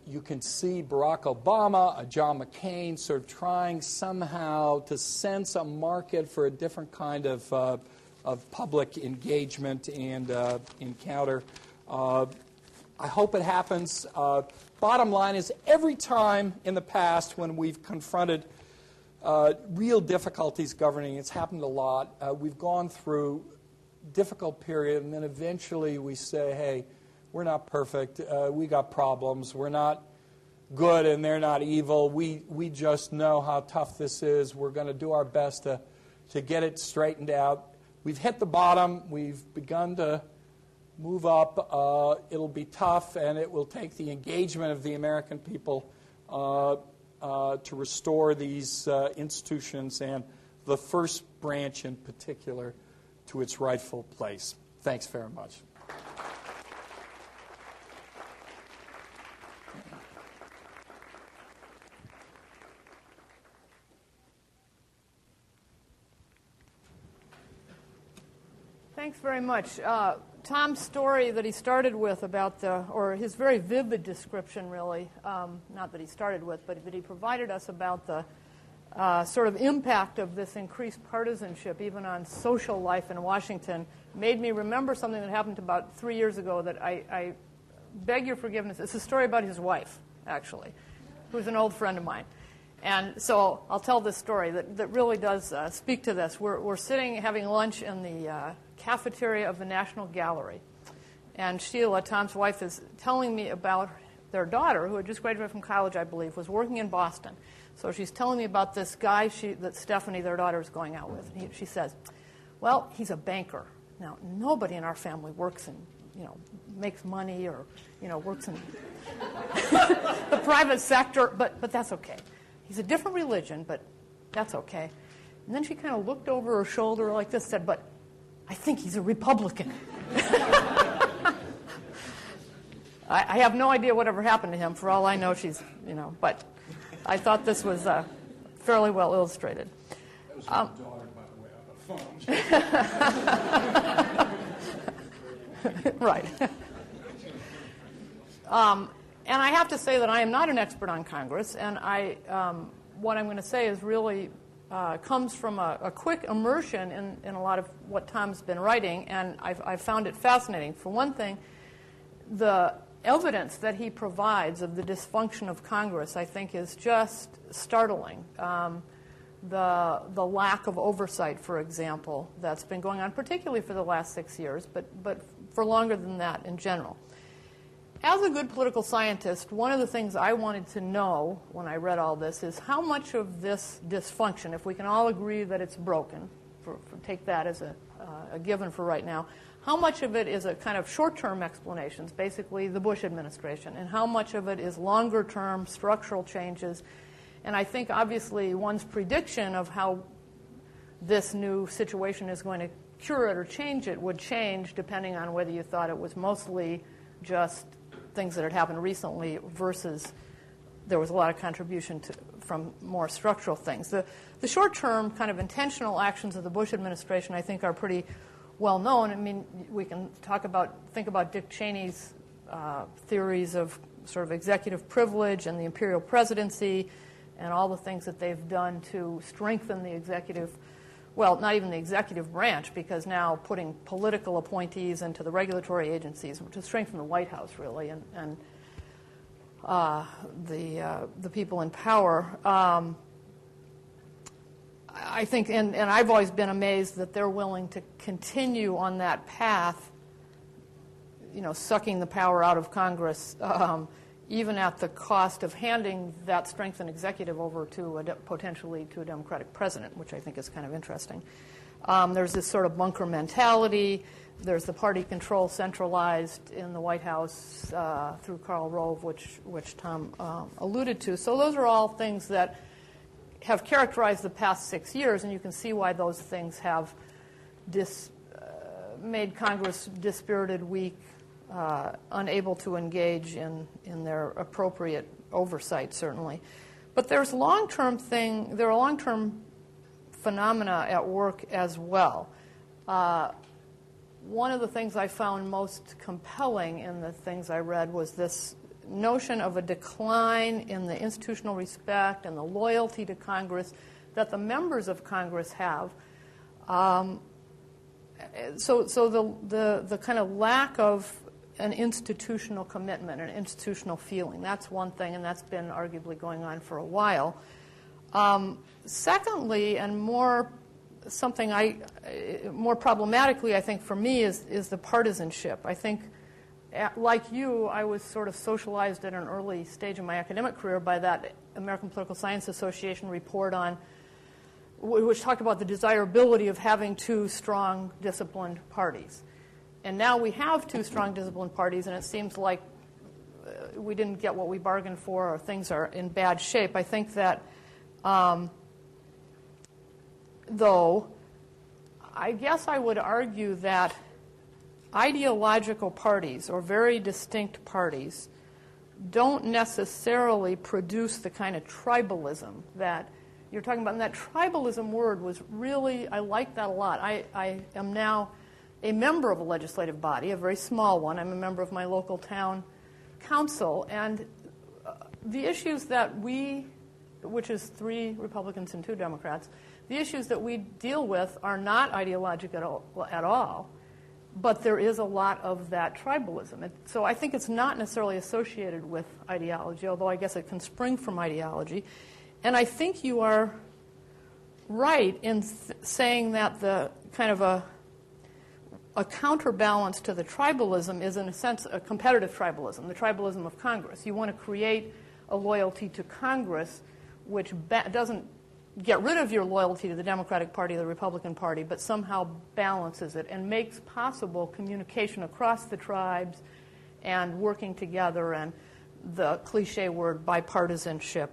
You can see Barack Obama, John McCain, sort of trying somehow to sense a market for a different kind of public engagement and encounter. I hope it happens. Bottom line is, every time in the past when we've confronted real difficulties governing, it's happened a lot. We've gone through difficult period, and then eventually we say, hey, we're not perfect. We got problems. We're not good and they're not evil. We just know how tough this is. We're going to do our best to get it straightened out. We've hit the bottom. We've begun to move up. It'll be tough, and it will take the engagement of the American people to restore these institutions, and the first branch in particular, to its rightful place. Thanks very much. Thanks very much. Tom's story that he started with about or his very vivid description, really, not that he started with, but that he provided us about the sort of impact of this increased partisanship, even on social life in Washington, made me remember something that happened about 3 years ago that I beg your forgiveness. It's a story about his wife, actually, who's an old friend of mine. And so I'll tell this story that really does speak to this. We're sitting having lunch in the cafeteria of the National Gallery. And Sheila, Tom's wife, is telling me about their daughter, who had just graduated from college, I believe, was working in Boston. So she's telling me about this guy that Stephanie, their daughter, is going out with. And she says, well, he's a banker. Now, nobody in our family works and, makes money or, works in the private sector, but that's okay. He's a different religion, but that's okay. And then she kind of looked over her shoulder like this, said, but I think he's a Republican. I have no idea whatever happened to him. For all I know, she's, but I thought this was fairly well illustrated. That was my daughter, by the way, on the phone. Right. And I have to say that I am not an expert on Congress, and what I'm going to say is really comes from a quick immersion in a lot of what Tom's been writing, and I've found it fascinating. For one thing, the evidence that he provides of the dysfunction of Congress, I think, is just startling. The lack of oversight, for example, that's been going on, particularly for the last 6 years, but for longer than that in general. As a good political scientist, one of the things I wanted to know when I read all this is how much of this dysfunction, if we can all agree that it's broken, take that as a given for right now, how much of it is a kind of short-term explanations, basically the Bush administration, and how much of it is longer-term structural changes. And I think, obviously, one's prediction of how this new situation is going to cure it or change it would change depending on whether you thought it was mostly just things that had happened recently versus there was a lot of contribution from more structural things. The short-term kind of intentional actions of the Bush administration, I think, are pretty well known. I mean, we can think about Dick Cheney's theories of sort of executive privilege and the imperial presidency and all the things that they've done to strengthen the executive, well, not even the executive branch, because now putting political appointees into the regulatory agencies to strengthen the White House, really, and the people in power. I think, and I've always been amazed that they're willing to continue on that path, sucking the power out of Congress, even at the cost of handing that strengthened executive over to potentially to a Democratic president, which I think is kind of interesting. There's this sort of bunker mentality. There's the party control centralized in the White House through Karl Rove, which Tom alluded to. So those are all things that have characterized the past 6 years, and you can see why those things have made Congress dispirited, weak, unable to engage in their appropriate oversight, certainly. But there are long-term phenomena at work as well. One of the things I found most compelling in the things I read was this notion of a decline in the institutional respect and the loyalty to Congress that the members of Congress have. So the kind of lack of an institutional commitment, an institutional feeling, that's one thing, and that's been arguably going on for a while. Secondly, and more problematically, I think, for me, is the partisanship. I think, like you, I was sort of socialized at an early stage in my academic career by that American Political Science Association report which talked about the desirability of having two strong, disciplined parties. And now we have two strong, disciplined parties, and it seems like we didn't get what we bargained for, or things are in bad shape. I think that, though, I guess I would argue that ideological parties, or very distinct parties, don't necessarily produce the kind of tribalism that you're talking about. And that tribalism word was really, I like that a lot. I am now a member of a legislative body, a very small one. I'm a member of my local town council. And the issues that which is 3 Republicans and 2 Democrats, the issues that we deal with are not ideological at all. But there is a lot of that tribalism. So I think it's not necessarily associated with ideology, although I guess it can spring from ideology. And I think you are right in saying that the kind of a counterbalance to the tribalism is, in a sense, a competitive tribalism, the tribalism of Congress. You want to create a loyalty to Congress which doesn't get rid of your loyalty to the Democratic Party or the Republican Party, but somehow balances it and makes possible communication across the tribes and working together, and the cliche word bipartisanship,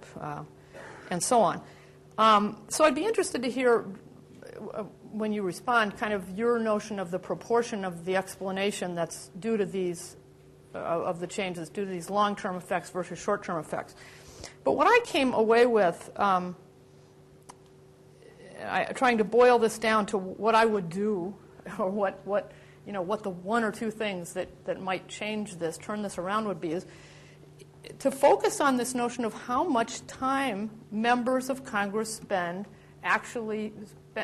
and so on. So I'd be interested to hear, when you respond, kind of your notion of the proportion of the explanation that's due to these, of the changes, due to these long-term effects versus short-term effects. But what I came away with, trying to boil this down to what I would do, or what the 1 or 2 things that might change this, turn this around would be, is to focus on this notion of how much time members of Congress spend actually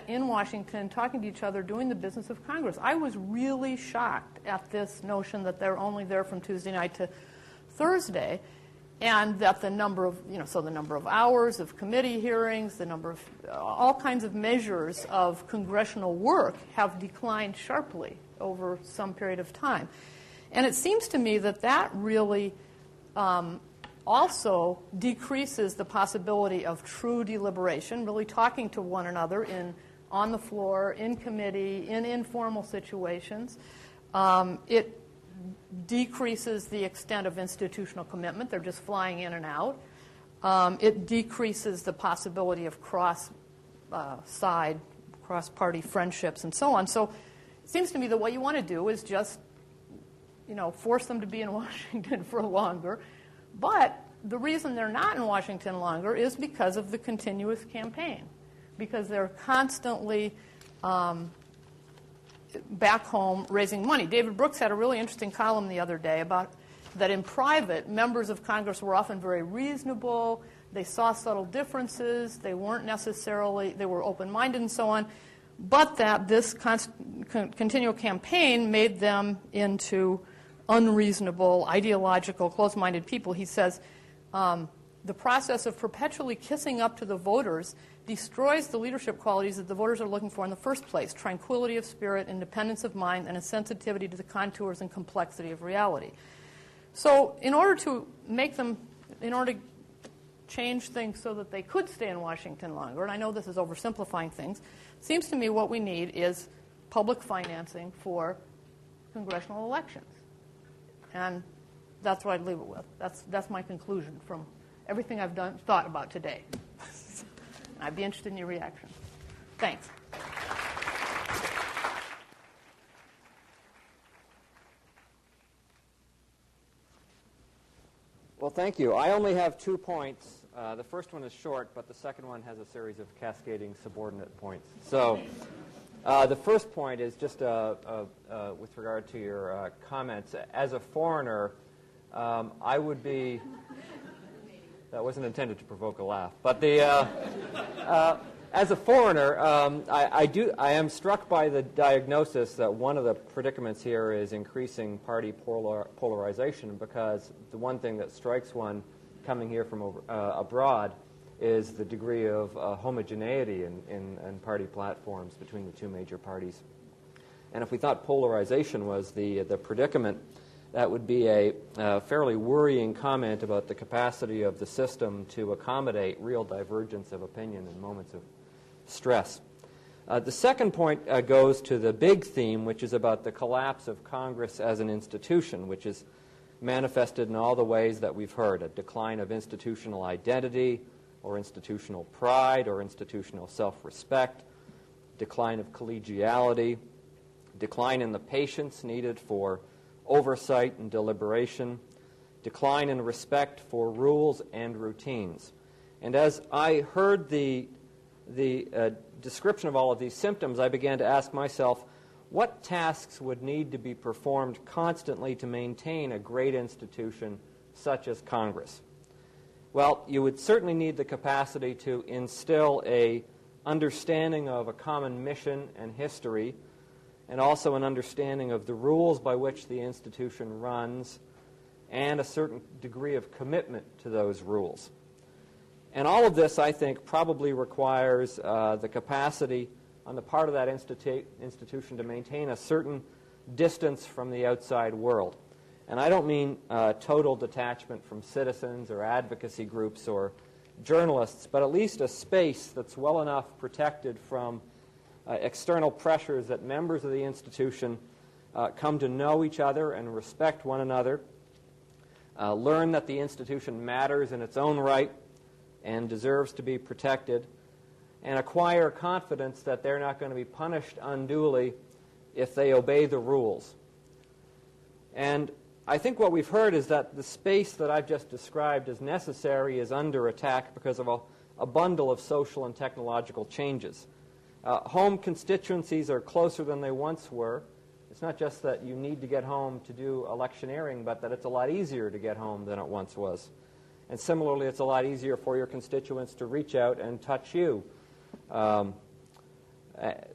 in Washington talking to each other, doing the business of Congress. I was really shocked at this notion that they're only there from Tuesday night to Thursday, and that the number of, so the number of hours of committee hearings, the number of all kinds of measures of congressional work have declined sharply over some period of time. And it seems to me that that really also decreases the possibility of true deliberation, really talking to one another on the floor, in committee, in informal situations. It decreases the extent of institutional commitment. They're just flying in and out. It decreases the possibility of cross-party friendships and so on. So it seems to me that what you want to do is just, force them to be in Washington for longer. But the reason they're not in Washington longer is because of the continuous campaign, because they're constantly back home raising money. David Brooks had a really interesting column the other day about that in private, members of Congress were often very reasonable. They saw subtle differences. They weren't necessarily, they were open-minded and so on, but that this continual campaign made them into unreasonable, ideological, close-minded people. He says, the process of perpetually kissing up to the voters destroys the leadership qualities that the voters are looking for in the first place: tranquility of spirit, independence of mind, and a sensitivity to the contours and complexity of reality. So in order to change things so that they could stay in Washington longer, and I know this is oversimplifying things, it seems to me what we need is public financing for congressional elections. And that's what I'd leave it with. That's my conclusion from everything I've thought about today. I'd be interested in your reaction. Thanks. Well, thank you. I only have 2 points. The first one is short, but the second one has a series of cascading subordinate points. So the first point is just with regard to your comments. As a foreigner, I would be... That wasn't intended to provoke a laugh. But as a foreigner, I am struck by the diagnosis that one of the predicaments here is increasing party polarization, because the one thing that strikes one coming here from abroad is the degree of homogeneity in party platforms between the two major parties. And if we thought polarization was the predicament, that would be a fairly worrying comment about the capacity of the system to accommodate real divergence of opinion in moments of stress. The second point goes to the big theme, which is about the collapse of Congress as an institution, which is manifested in all the ways that we've heard: a decline of institutional identity, or institutional pride, or institutional self-respect, decline of collegiality, decline in the patience needed for oversight and deliberation, decline in respect for rules and routines. And as I heard the description of all of these symptoms, I began to ask myself, what tasks would need to be performed constantly to maintain a great institution such as Congress? Well, you would certainly need the capacity to instill a understanding of a common mission and history, and also an understanding of the rules by which the institution runs, and a certain degree of commitment to those rules. And all of this, I think, probably requires the capacity on the part of that institution to maintain a certain distance from the outside world. And I don't mean total detachment from citizens or advocacy groups or journalists, but at least a space that's well enough protected from external pressures that members of the institution come to know each other and respect one another, learn that the institution matters in its own right and deserves to be protected, and acquire confidence that they're not going to be punished unduly if they obey the rules. And I think what we've heard is that the space that I've just described as necessary is under attack because of a bundle of social and technological changes. Home constituencies are closer than they once were. It's not just that you need to get home to do electioneering, but that it's a lot easier to get home than it once was. And similarly, it's a lot easier for your constituents to reach out and touch you.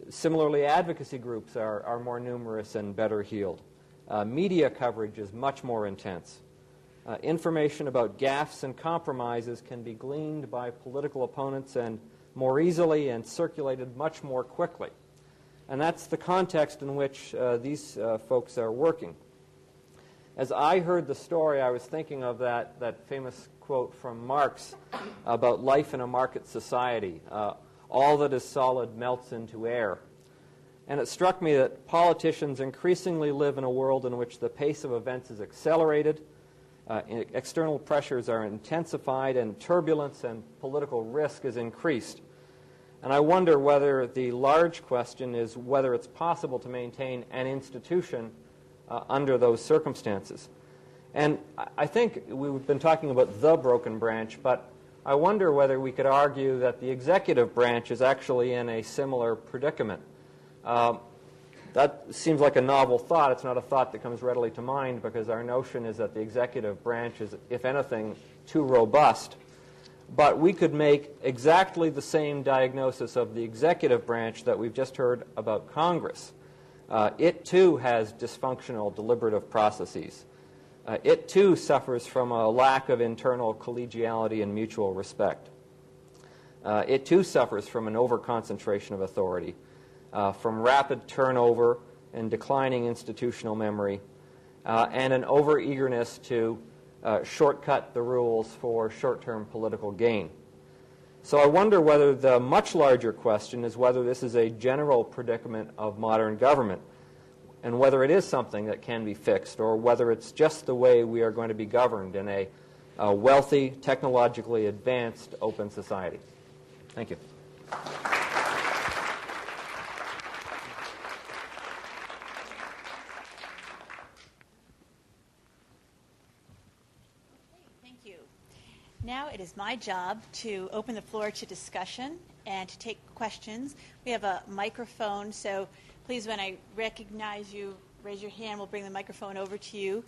Similarly, advocacy groups are more numerous and better heeled. Media coverage is much more intense. Information about gaffes and compromises can be gleaned by political opponents and more easily and circulated much more quickly. And that's the context in which these folks are working. As I heard the story, I was thinking of that famous quote from Marx about life in a market society. All that is solid melts into air. And it struck me that politicians increasingly live in a world in which the pace of events is accelerated, external pressures are intensified, and turbulence and political risk is increased. And I wonder whether the large question is whether it's possible to maintain an institution under those circumstances. And I think we've been talking about the broken branch, but I wonder whether we could argue that the executive branch is actually in a similar predicament. That seems like a novel thought. It's not a thought that comes readily to mind because our notion is that the executive branch is, if anything, too robust. But we could make exactly the same diagnosis of the executive branch that we've just heard about Congress. It, too, has dysfunctional deliberative processes. It, too, suffers from a lack of internal collegiality and mutual respect. It, too, suffers from an overconcentration of authority, from rapid turnover and declining institutional memory, and an over-eagerness to shortcut the rules for short-term political gain. So I wonder whether the much larger question is whether this is a general predicament of modern government, and whether it is something that can be fixed, or whether it's just the way we are going to be governed in a wealthy, technologically advanced, open society. Thank you. Thank you. Now it is my job to open the floor to discussion and to take questions. We have a microphone, so please, when I recognize you, raise your hand. We'll bring the microphone over to you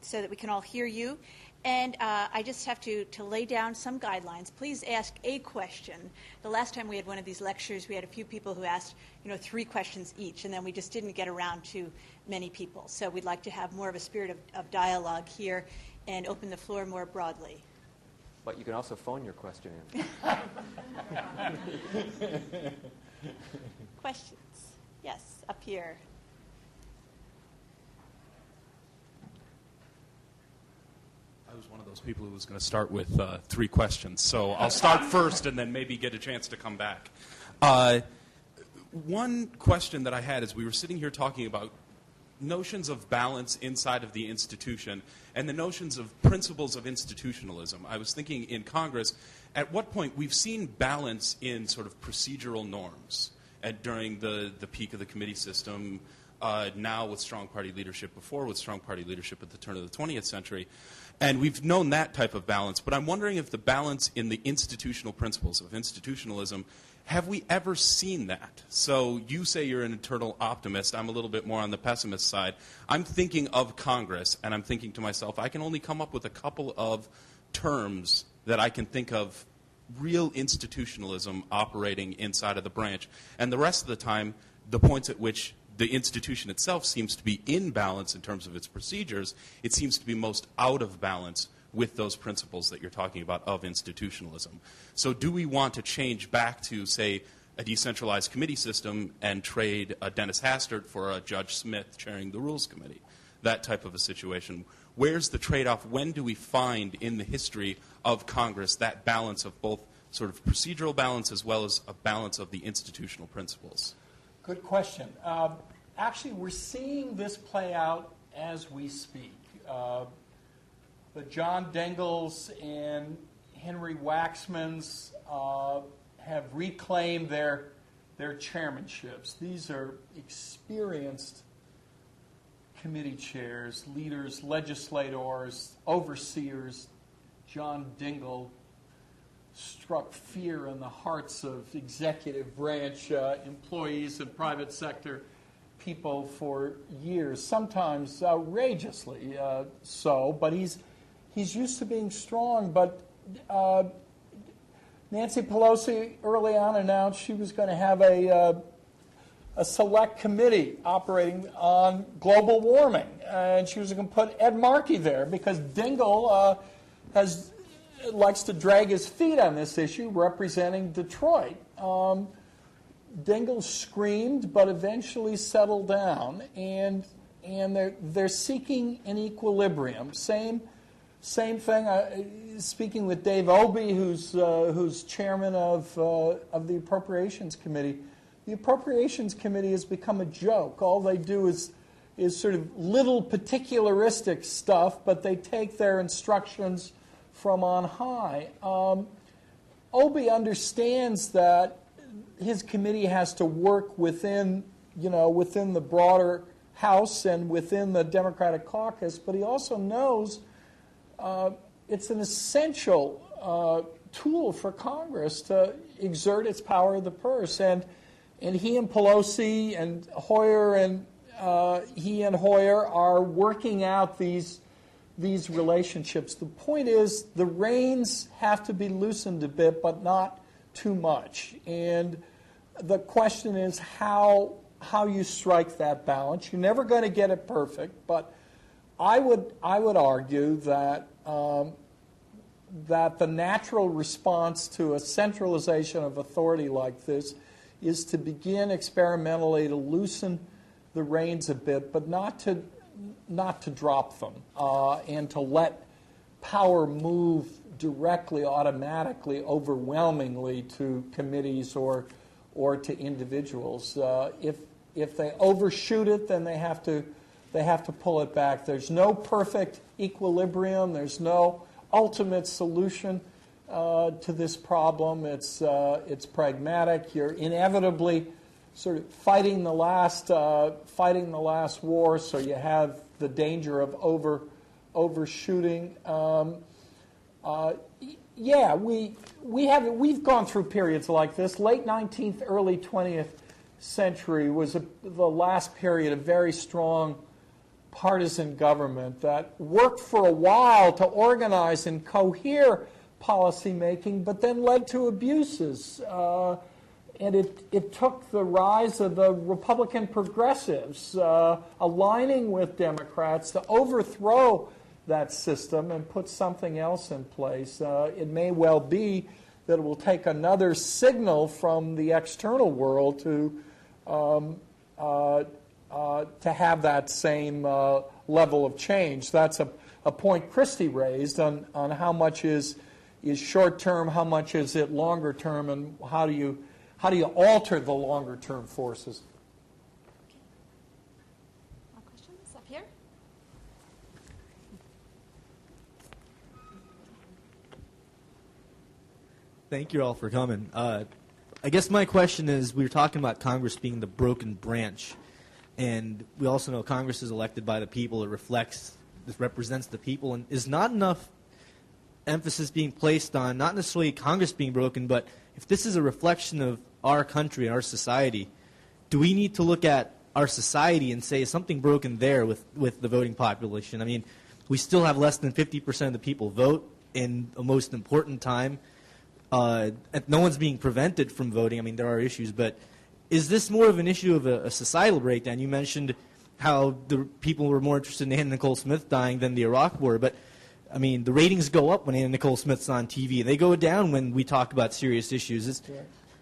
so that we can all hear you. And I just have to lay down some guidelines. Please ask a question. The last time we had one of these lectures, we had a few people who asked, 3 questions each, and then we just didn't get around to many people. So we'd like to have more of a spirit of dialogue here and open the floor more broadly. But you can also phone your question in. Questions? Yes, up here. I was one of those people who was going to start with 3 questions. So I'll start first and then maybe get a chance to come back. One question that I had is we were sitting here talking about notions of balance inside of the institution and the notions of principles of institutionalism. I was thinking in Congress, at what point we've seen balance in sort of procedural norms during the peak of the committee system, now with strong party leadership, before with strong party leadership at the turn of the 20th century. And we've known that type of balance. But I'm wondering if the balance in the institutional principles of institutionalism, have we ever seen that? So you say you're an eternal optimist. I'm a little bit more on the pessimist side. I'm thinking of Congress, and I'm thinking to myself, I can only come up with a couple of terms that I can think of real institutionalism operating inside of the branch. And the rest of the time, the points at which the institution itself seems to be in balance in terms of its procedures, it seems to be most out of balance with those principles that you're talking about of institutionalism. So do we want to change back to, say, a decentralized committee system and trade a Dennis Hastert for a Judge Smith chairing the Rules Committee? That type of a situation. Where's the trade-off? When do we find in the history of Congress that balance of both sort of procedural balance as well as a balance of the institutional principles? Good question. Actually, we're seeing this play out as we speak. The John Dingels and Henry Waxmans have reclaimed their chairmanships. These are experienced committee chairs, leaders, legislators, overseers. John Dingell struck fear in the hearts of executive branch employees and private sector people for years, sometimes outrageously so, but he's used to being strong. But Nancy Pelosi early on announced she was going to have a select committee operating on global warming, and she was going to put Ed Markey there because Dingell likes to drag his feet on this issue, representing Detroit. Dingell screamed, but eventually settled down, and they're seeking an equilibrium. Same thing. Speaking with Dave Obey, who's chairman of the Appropriations Committee, the Appropriations Committee has become a joke. All they do is sort of little particularistic stuff, but they take their instructions from on high. Obey understands that his committee has to work within the broader House and within the Democratic caucus, but he also knows it's an essential tool for Congress to exert its power of the purse. And he and Pelosi and Hoyer and Hoyer are working out these relationships. The point is the reins have to be loosened a bit, but not too much. And the question is how you strike that balance. You're never going to get it perfect, but I would argue that that the natural response to a centralization of authority like this is to begin experimentally to loosen the reins a bit, but not to drop them, and to let power move directly, automatically, overwhelmingly to committees or to individuals. If they overshoot it, then they have to pull it back. There's no perfect equilibrium. There's no ultimate solution to this problem. It's pragmatic. You're inevitably sort of fighting the last war, so you have the danger of overshooting. We've gone through periods like this. Late 19th, early 20th century was the last period of very strong partisan government that worked for a while to organize and cohere policymaking, but then led to abuses. And it took the rise of the Republican progressives aligning with Democrats to overthrow that system and put something else in place. It may well be that it will take another signal from the external world to have that same level of change. That's a point Christie raised on how much is short term, how much is it longer term, and how do you alter the longer term forces. More questions up here? Thank you all for coming. I guess my question is, we were talking about Congress being the broken branch, and we also know Congress is elected by the people. It represents the people, and is not enough emphasis being placed on not necessarily Congress being broken, but if this is a reflection of our country, our society, do we need to look at our society and say, is something broken there with the voting population? I mean, we still have less than 50% of the people vote in a most important time. No one's being prevented from voting. I mean, there are issues, but is this more of an issue of a societal breakdown? You mentioned how the people were more interested in Anna Nicole Smith dying than the Iraq War, but I mean, the ratings go up when Anna Nicole Smith's on TV. They go down when we talk about serious issues.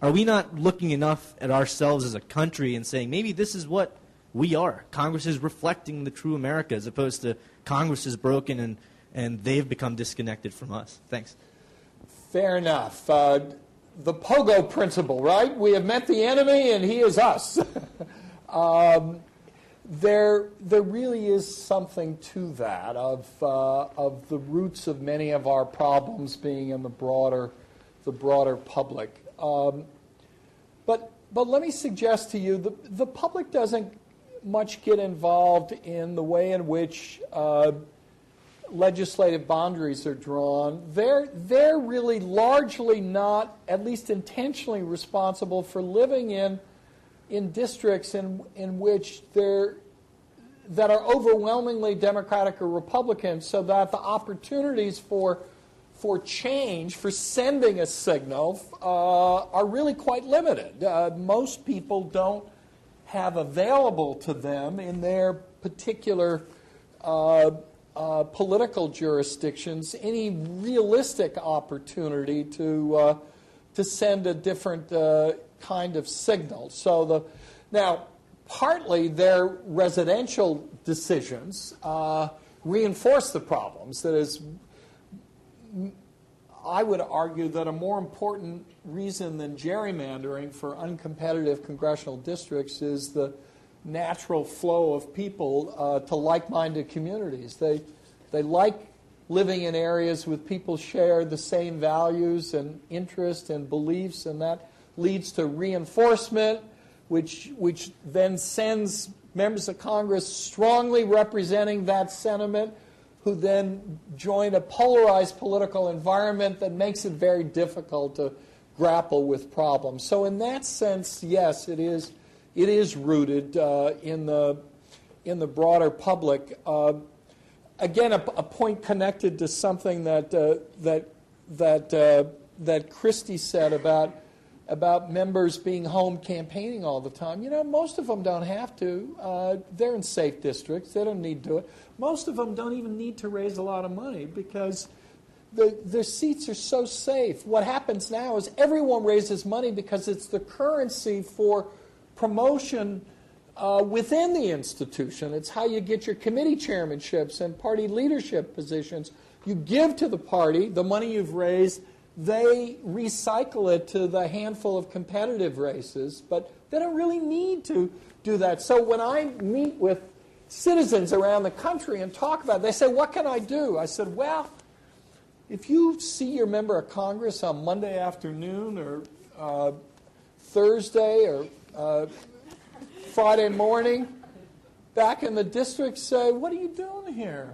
Are we not looking enough at ourselves as a country and saying maybe this is what we are? Congress is reflecting the true America, as opposed to Congress is broken and they've become disconnected from us. Thanks. Fair enough. The pogo principle, right? We have met the enemy and he is us. There really is something to that of the roots of many of our problems being in the broader public. But let me suggest to you the public doesn't much get involved in the way in which legislative boundaries are drawn. They're really largely not, at least intentionally, responsible for living in in districts in which that are overwhelmingly Democratic or Republican, so that the opportunities for change, for sending a signal, are really quite limited. Most people don't have available to them in their particular political jurisdictions any realistic opportunity to send a different kind of signal. So now, partly their residential decisions reinforce the problems. That is, I would argue that a more important reason than gerrymandering for uncompetitive congressional districts is the natural flow of people to like-minded communities. They like living in areas with people share the same values and interests and beliefs, and that leads to reinforcement, which then sends members of Congress strongly representing that sentiment, who then join a polarized political environment that makes it very difficult to grapple with problems. So in that sense, yes, it is rooted in the broader public. Again, a point connected to something that Christie said about members being home campaigning all the time. Most of them don't have to. They're in safe districts. They don't need to do it. Most of them don't even need to raise a lot of money because their seats are so safe. What happens now is everyone raises money because it's the currency for promotion within the institution. It's how you get your committee chairmanships and party leadership positions. You give to the party the money you've raised. They recycle it to the handful of competitive races, but they don't really need to do that. So when I meet with citizens around the country and talk about it, they say, what can I do? I said, well, if you see your member of Congress on Monday afternoon or Thursday or Friday morning back in the district, say, what are you doing here?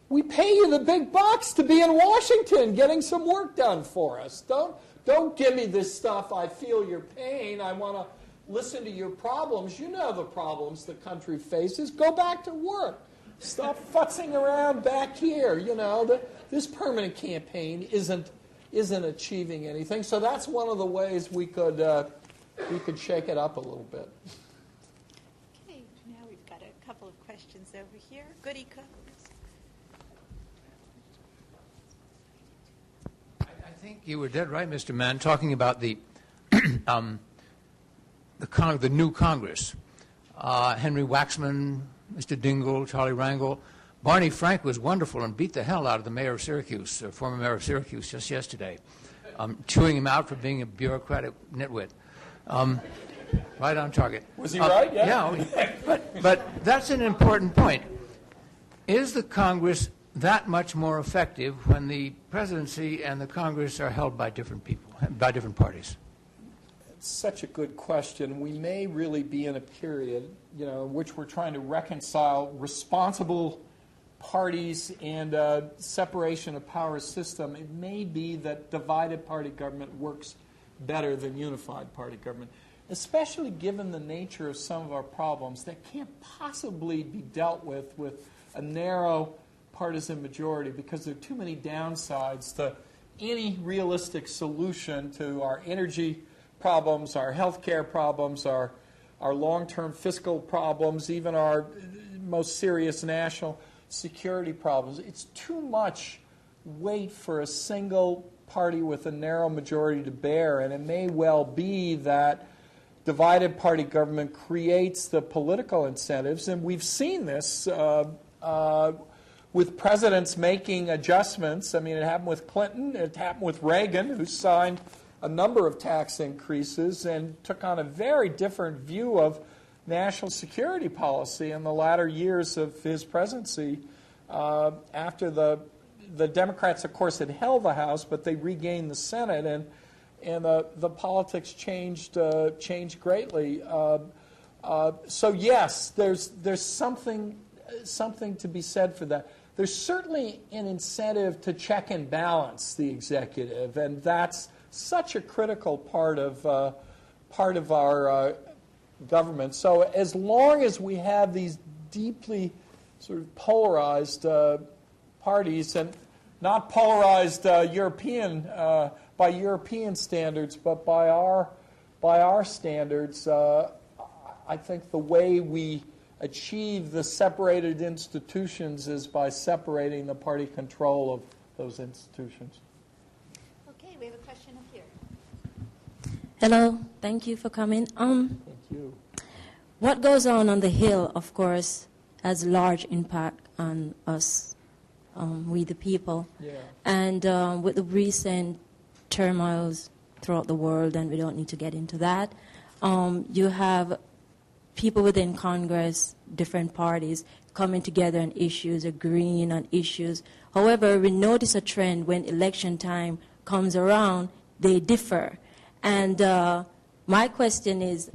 We pay you the big bucks to be in Washington getting some work done for us. Don't give me this stuff. I feel your pain. I want to listen to your problems. You know the problems the country faces. Go back to work. Stop futzing around back here. This permanent campaign isn't achieving anything. So that's one of the ways we could shake it up a little bit. Okay, now we've got a couple of questions over here. Goody Cook. I think you were dead right, Mr. Mann, talking about the new Congress. Henry Waxman, Mr. Dingell, Charlie Rangel. Barney Frank was wonderful and beat the hell out of the mayor of Syracuse, former mayor of Syracuse, just yesterday, chewing him out for being a bureaucratic nitwit. Right on target. Was he right? Yeah. But that's an important point. Is the Congress that much more effective when the presidency and the Congress are held by different people, by different parties? It's such a good question. We may really be in a period, in which we're trying to reconcile responsible parties and separation of powers system. It may be that divided party government works better than unified party government, especially given the nature of some of our problems that can't possibly be dealt with a narrow partisan majority, because there are too many downsides to any realistic solution to our energy problems, our health care problems, our long-term fiscal problems, even our most serious national security problems. It's too much weight for a single party with a narrow majority to bear, and it may well be that divided party government creates the political incentives, and we've seen this with presidents making adjustments. I mean, it happened with Clinton, it happened with Reagan, who signed a number of tax increases and took on a very different view of national security policy in the latter years of his presidency. After the Democrats, of course, had held the House, but they regained the Senate, and the politics changed greatly. So yes, there's something to be said for that. There's certainly an incentive to check and balance the executive, and that's such a critical part of our government. So as long as we have these deeply sort of polarized parties, and not polarized European by European standards, but by our standards, I think the way we achieve the separated institutions is by separating the party control of those institutions. Okay, we have a question up here. Hello, thank you for coming. Thank you. What goes on the Hill, of course, has large impact on us, we the people. Yeah. And with the recent turmoils throughout the world, and we don't need to get into that, you have people within Congress, different parties, coming together on issues, agreeing on issues. However, we notice a trend when election time comes around, they differ. And my question is,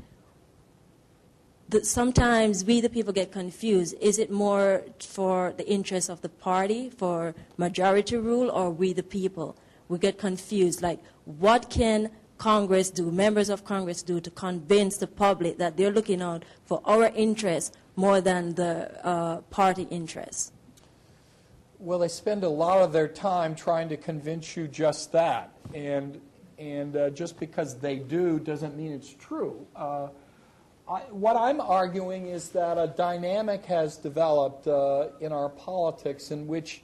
that sometimes we the people get confused. Is it more for the interest of the party, for majority rule, or we the people? We get confused. Like, what can Congress do, members of Congress do, to convince the public that they're looking out for our interests more than the party interests? Well, they spend a lot of their time trying to convince you just that. And just because they do doesn't mean it's true. What I'm arguing is that a dynamic has developed in our politics in which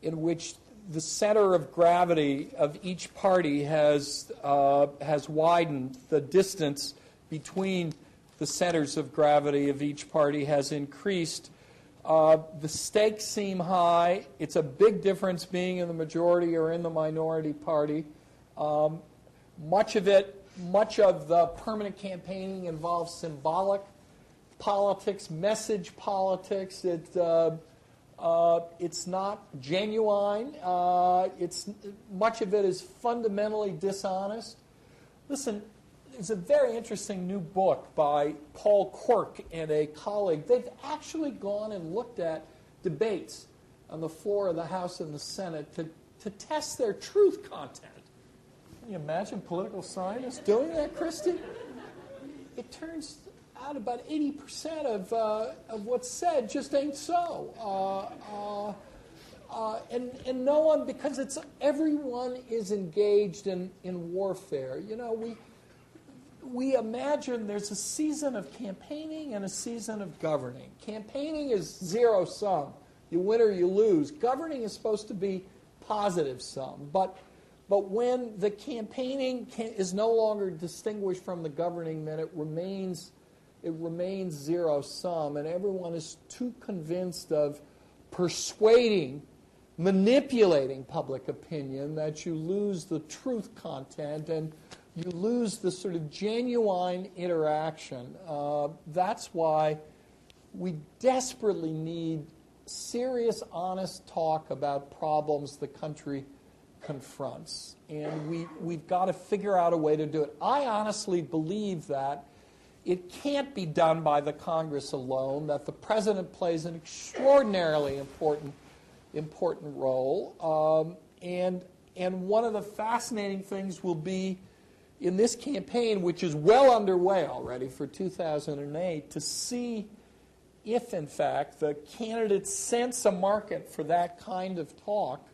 the center of gravity of each party has widened. The distance between the centers of gravity of each party has increased. The stakes seem high. It's a big difference being in the majority or in the minority party. Much of the permanent campaigning involves symbolic politics, message politics. It's not genuine. Much of it is fundamentally dishonest. Listen, there's a very interesting new book by Paul Quirk and a colleague. They've actually gone and looked at debates on the floor of the House and the Senate to test their truth content. Can you imagine political scientists doing that, Christy? It turns out about 80% of what's said just ain't so. And no one, because everyone is engaged in warfare. You know, we imagine there's a season of campaigning and a season of governing. Campaigning is zero sum. You win or you lose. Governing is supposed to be positive sum. But when the campaigning is no longer distinguished from the governing, then it remains zero sum, and everyone is too convinced of persuading, manipulating public opinion that you lose the truth content and you lose the sort of genuine interaction. That's why we desperately need serious, honest talk about problems the country confronts, and we've got to figure out a way to do it. I honestly believe that it can't be done by the Congress alone, that the President plays an extraordinarily important role, and one of the fascinating things will be in this campaign, which is well underway already for 2008, to see if, in fact, the candidates sense a market for that kind of talk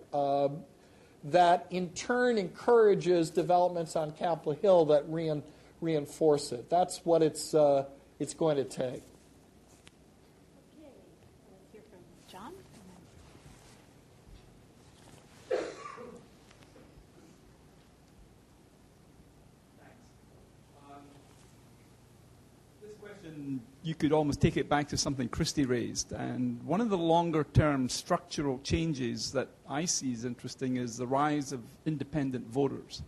that in turn encourages developments on Capitol Hill that reinforce it. That's what it's going to take. Okay, we'll hear from John. This question, you could almost take it back to something Christy raised. And one of the longer-term structural changes that I see as interesting is the rise of independent voters.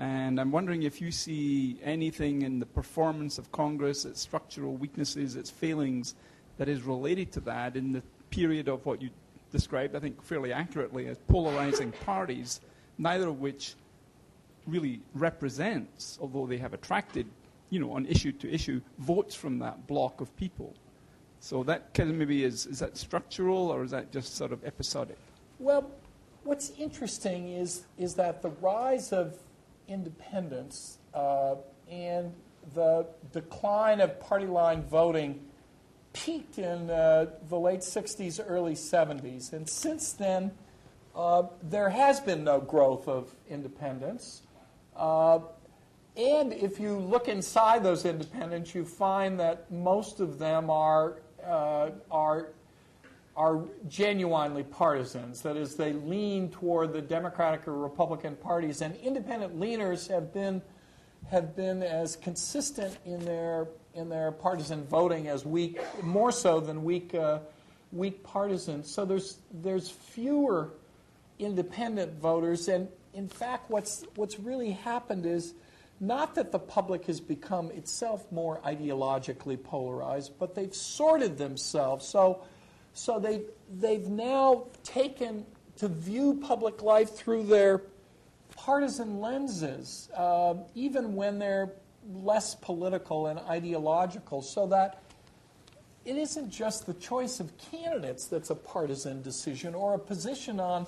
And I'm wondering if you see anything in the performance of Congress, its structural weaknesses, its failings, that is related to that in the period of what you described, I think fairly accurately, as polarizing parties, neither of which really represents, although they have attracted, on issue to issue, votes from that block of people. So that kind of maybe is that structural, or is that just sort of episodic? Well, what's interesting is that the rise of independence and the decline of party line voting peaked in the late 60s, early 70s. And since then, there has been no growth of independents. And if you look inside those independents, you find that most of them are genuinely partisans. That is, they lean toward the Democratic or Republican parties, and independent leaners have been as consistent in their partisan voting as weak, more so than weak partisans. So there's fewer independent voters, and in fact, what's really happened is not that the public has become itself more ideologically polarized, but they've sorted themselves. So they've now taken to view public life through their partisan lenses, even when they're less political and ideological, so that it isn't just the choice of candidates that's a partisan decision or a position on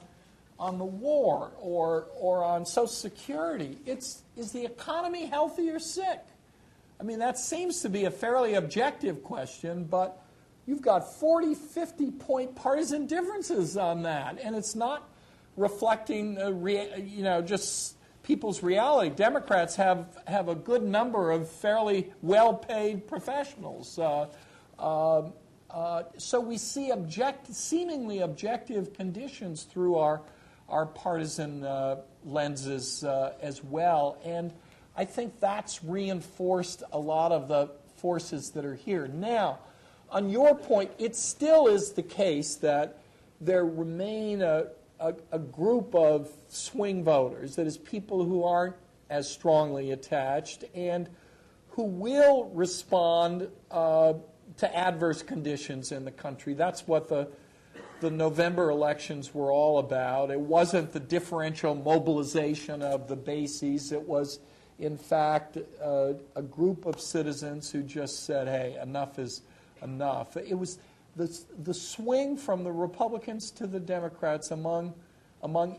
the war or on Social Security. Is the economy healthy or sick? I mean, that seems to be a fairly objective question, but you've got 40, 50-point partisan differences on that, and it's not reflecting just people's reality. Democrats have a good number of fairly well-paid professionals. So we see seemingly objective conditions through our partisan lenses as well. And I think that's reinforced a lot of the forces that are here. Now, on your point, it still is the case that there remain a group of swing voters, that is, people who aren't as strongly attached and who will respond to adverse conditions in the country. That's what the November elections were all about. It wasn't the differential mobilization of the bases. It was, in fact, a group of citizens who just said, hey, enough is enough. It was the swing from the Republicans to the Democrats among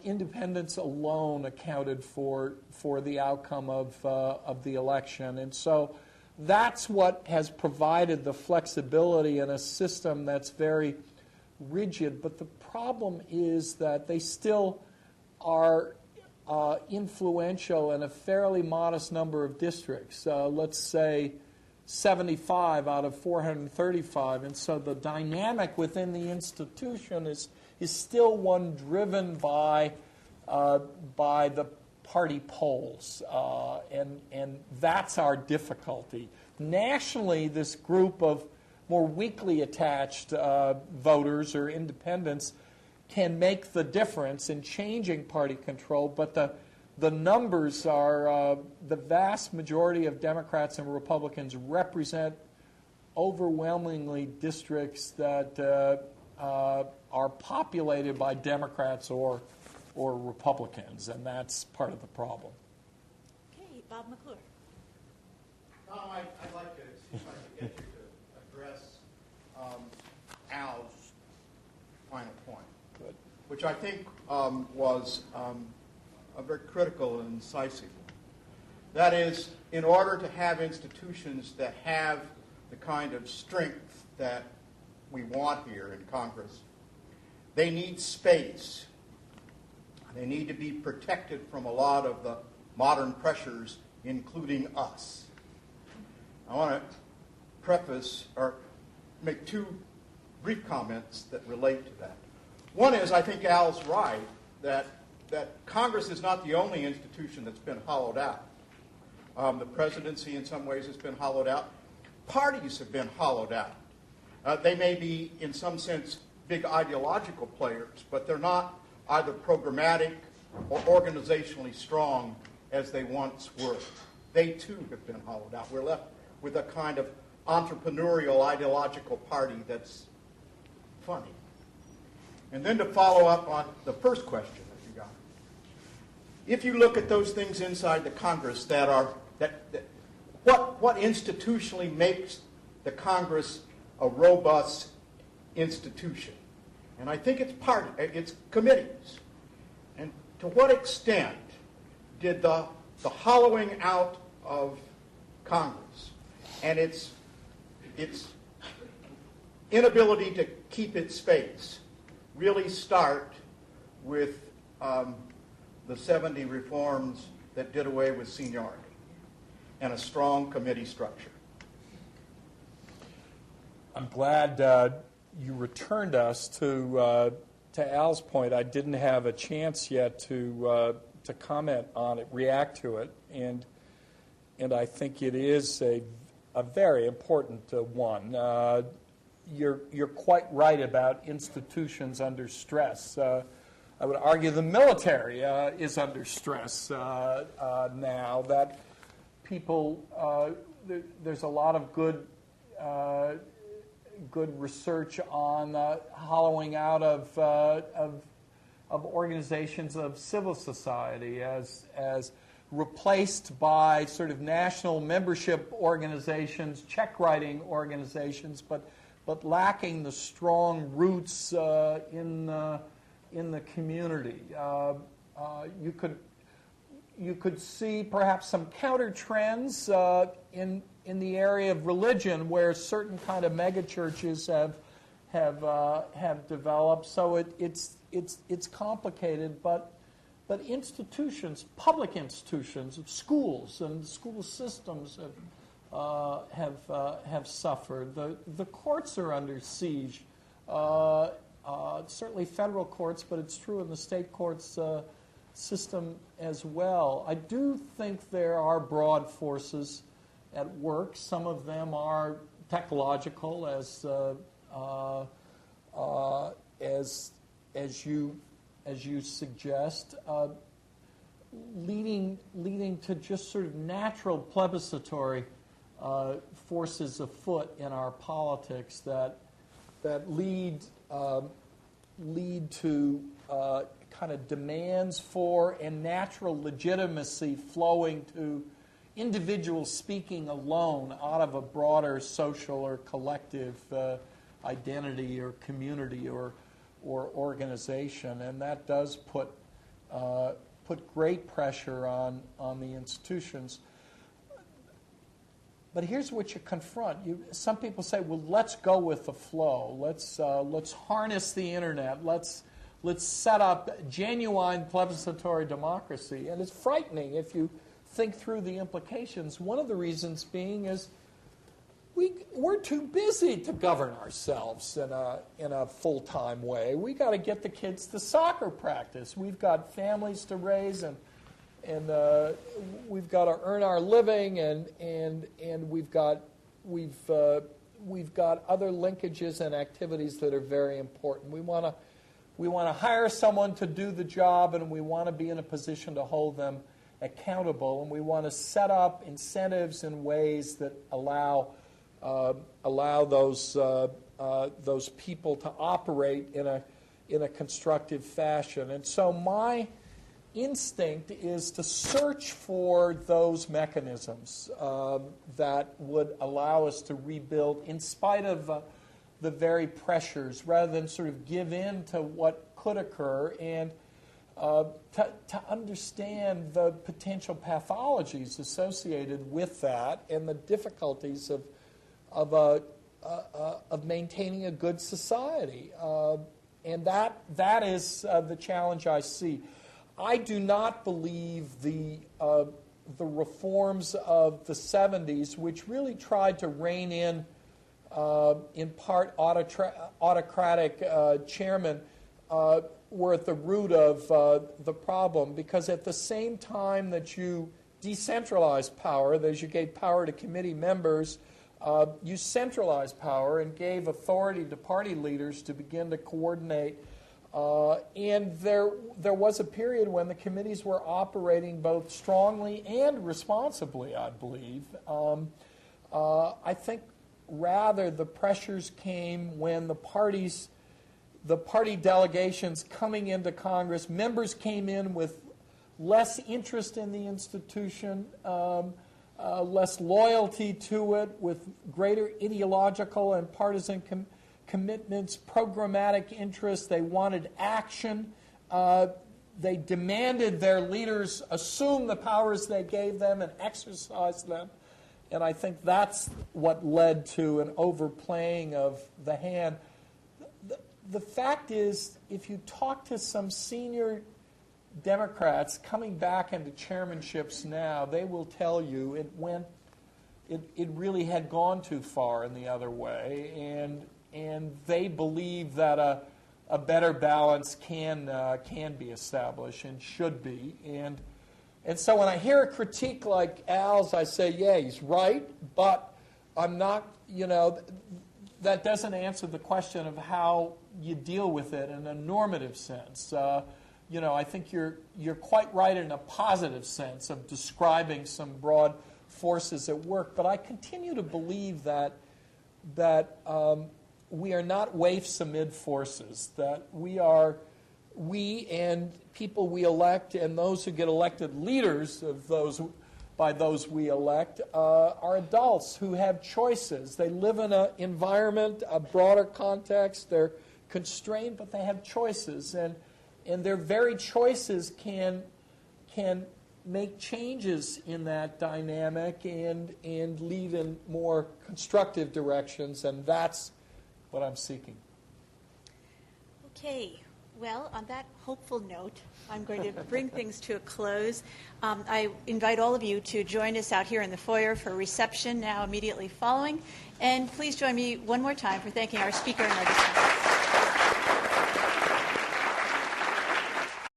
independents alone accounted for the outcome of the election. And so that's what has provided the flexibility in a system that's very rigid. But the problem is that they still are influential in a fairly modest number of districts. Let's say 75 out of 435. And so the dynamic within the institution is still one driven by the party polls, and that's our difficulty. Nationally, this group of more weakly attached voters or independents can make the difference in changing party control, but the numbers are the vast majority of Democrats and Republicans represent overwhelmingly districts that are populated by Democrats or Republicans, and that's part of the problem. Okay, Bob McClure. Tom, I'd like to see if I can get you to address Al's final point, which I think was a very critical and incisive one. That is, in order to have institutions that have the kind of strength that we want here in Congress, they need space. They need to be protected from a lot of the modern pressures, including us. I want to preface or make two brief comments that relate to that. One is, I think Al's right that Congress is not the only institution that's been hollowed out. The presidency in some ways has been hollowed out. Parties have been hollowed out. They may be, in some sense, big ideological players, but they're not either programmatic or organizationally strong as they once were. They, too, have been hollowed out. We're left with a kind of entrepreneurial ideological party that's funny. And then to follow up on the first question that you got, if you look at those things inside the Congress what institutionally makes the Congress a robust institution? And I think it's committees. And to what extent did the the hollowing out of Congress and its inability to keep its space really start with the 70 reforms that did away with seniority and a strong committee structure. I'm glad you returned us to Al's point. I didn't have a chance yet to comment on it, react to it, and I think it is a very important one. You're quite right about institutions under stress. I would argue the military is under stress now. That people, there's a lot of good research on hollowing out of organizations of civil society as replaced by sort of national membership organizations, check-writing organizations, but lacking the strong roots in the community. You could see perhaps some counter trends in the area of religion, where certain kind of megachurches have developed. So it's complicated, but institutions, public institutions, schools and school systems have suffered. The courts are under siege. Certainly federal courts, but it's true in the state courts system as well. I do think there are broad forces at work. Some of them are technological, as you suggest, leading to just sort of natural plebiscitory forces afoot in our politics that lead to kind of demands for and natural legitimacy flowing to individuals speaking alone out of a broader social or collective identity or community or organization, and that does put great pressure on the institutions. But here's what you confront. Some people say, well, let's go with the flow. Let's harness the internet. Let's set up genuine plebiscitary democracy. And it's frightening if you think through the implications. One of the reasons being is we're too busy to govern ourselves in a full-time way. We got to get the kids to soccer practice. We've got families to raise, and we've got to earn our living, and we've got other linkages and activities that are very important. We want to hire someone to do the job, and we want to be in a position to hold them accountable, and we want to set up incentives in ways that allow those people to operate in a constructive fashion. And so my instinct is to search for those mechanisms that would allow us to rebuild in spite of the very pressures, rather than sort of give in to what could occur, and to understand the potential pathologies associated with that and the difficulties of maintaining a good society. And that is the challenge I see. I do not believe the reforms of the 70s, which really tried to rein in part autocratic chairmen, were at the root of the problem, because at the same time that you decentralized power, that you gave power to committee members, you centralized power and gave authority to party leaders to begin to coordinate. And there was a period when the committees were operating both strongly and responsibly, I believe. I think rather the pressures came when the party delegations coming into Congress, members came in with less interest in the institution, less loyalty to it, with greater ideological and partisan commitments, programmatic interests. They wanted action. they demanded their leaders assume the powers they gave them and exercise them. And I think that's what led to an overplaying of the hand. The fact is, if you talk to some senior Democrats coming back into chairmanships now, they will tell you it really had gone too far in the other way, and they believe that a better balance can be established and should be. And so when I hear a critique like Al's, I say, yeah, he's right, but I'm not, that doesn't answer the question of how you deal with it in a normative sense. I think you're quite right in a positive sense of describing some broad forces at work, but I continue to believe that we are not waifs amid forces, that we and people we elect and those who get elected leaders of by those we elect are adults who have choices. They live in an environment, a broader context. They're constrained, but they have choices, and their very choices can make changes in that dynamic and lead in more constructive directions, and that's what I'm seeking. Okay. Well, on that hopeful note, I'm going to bring things to a close. I invite all of you to join us out here in the foyer for reception now immediately following. And please join me one more time for thanking our speaker and our discussants.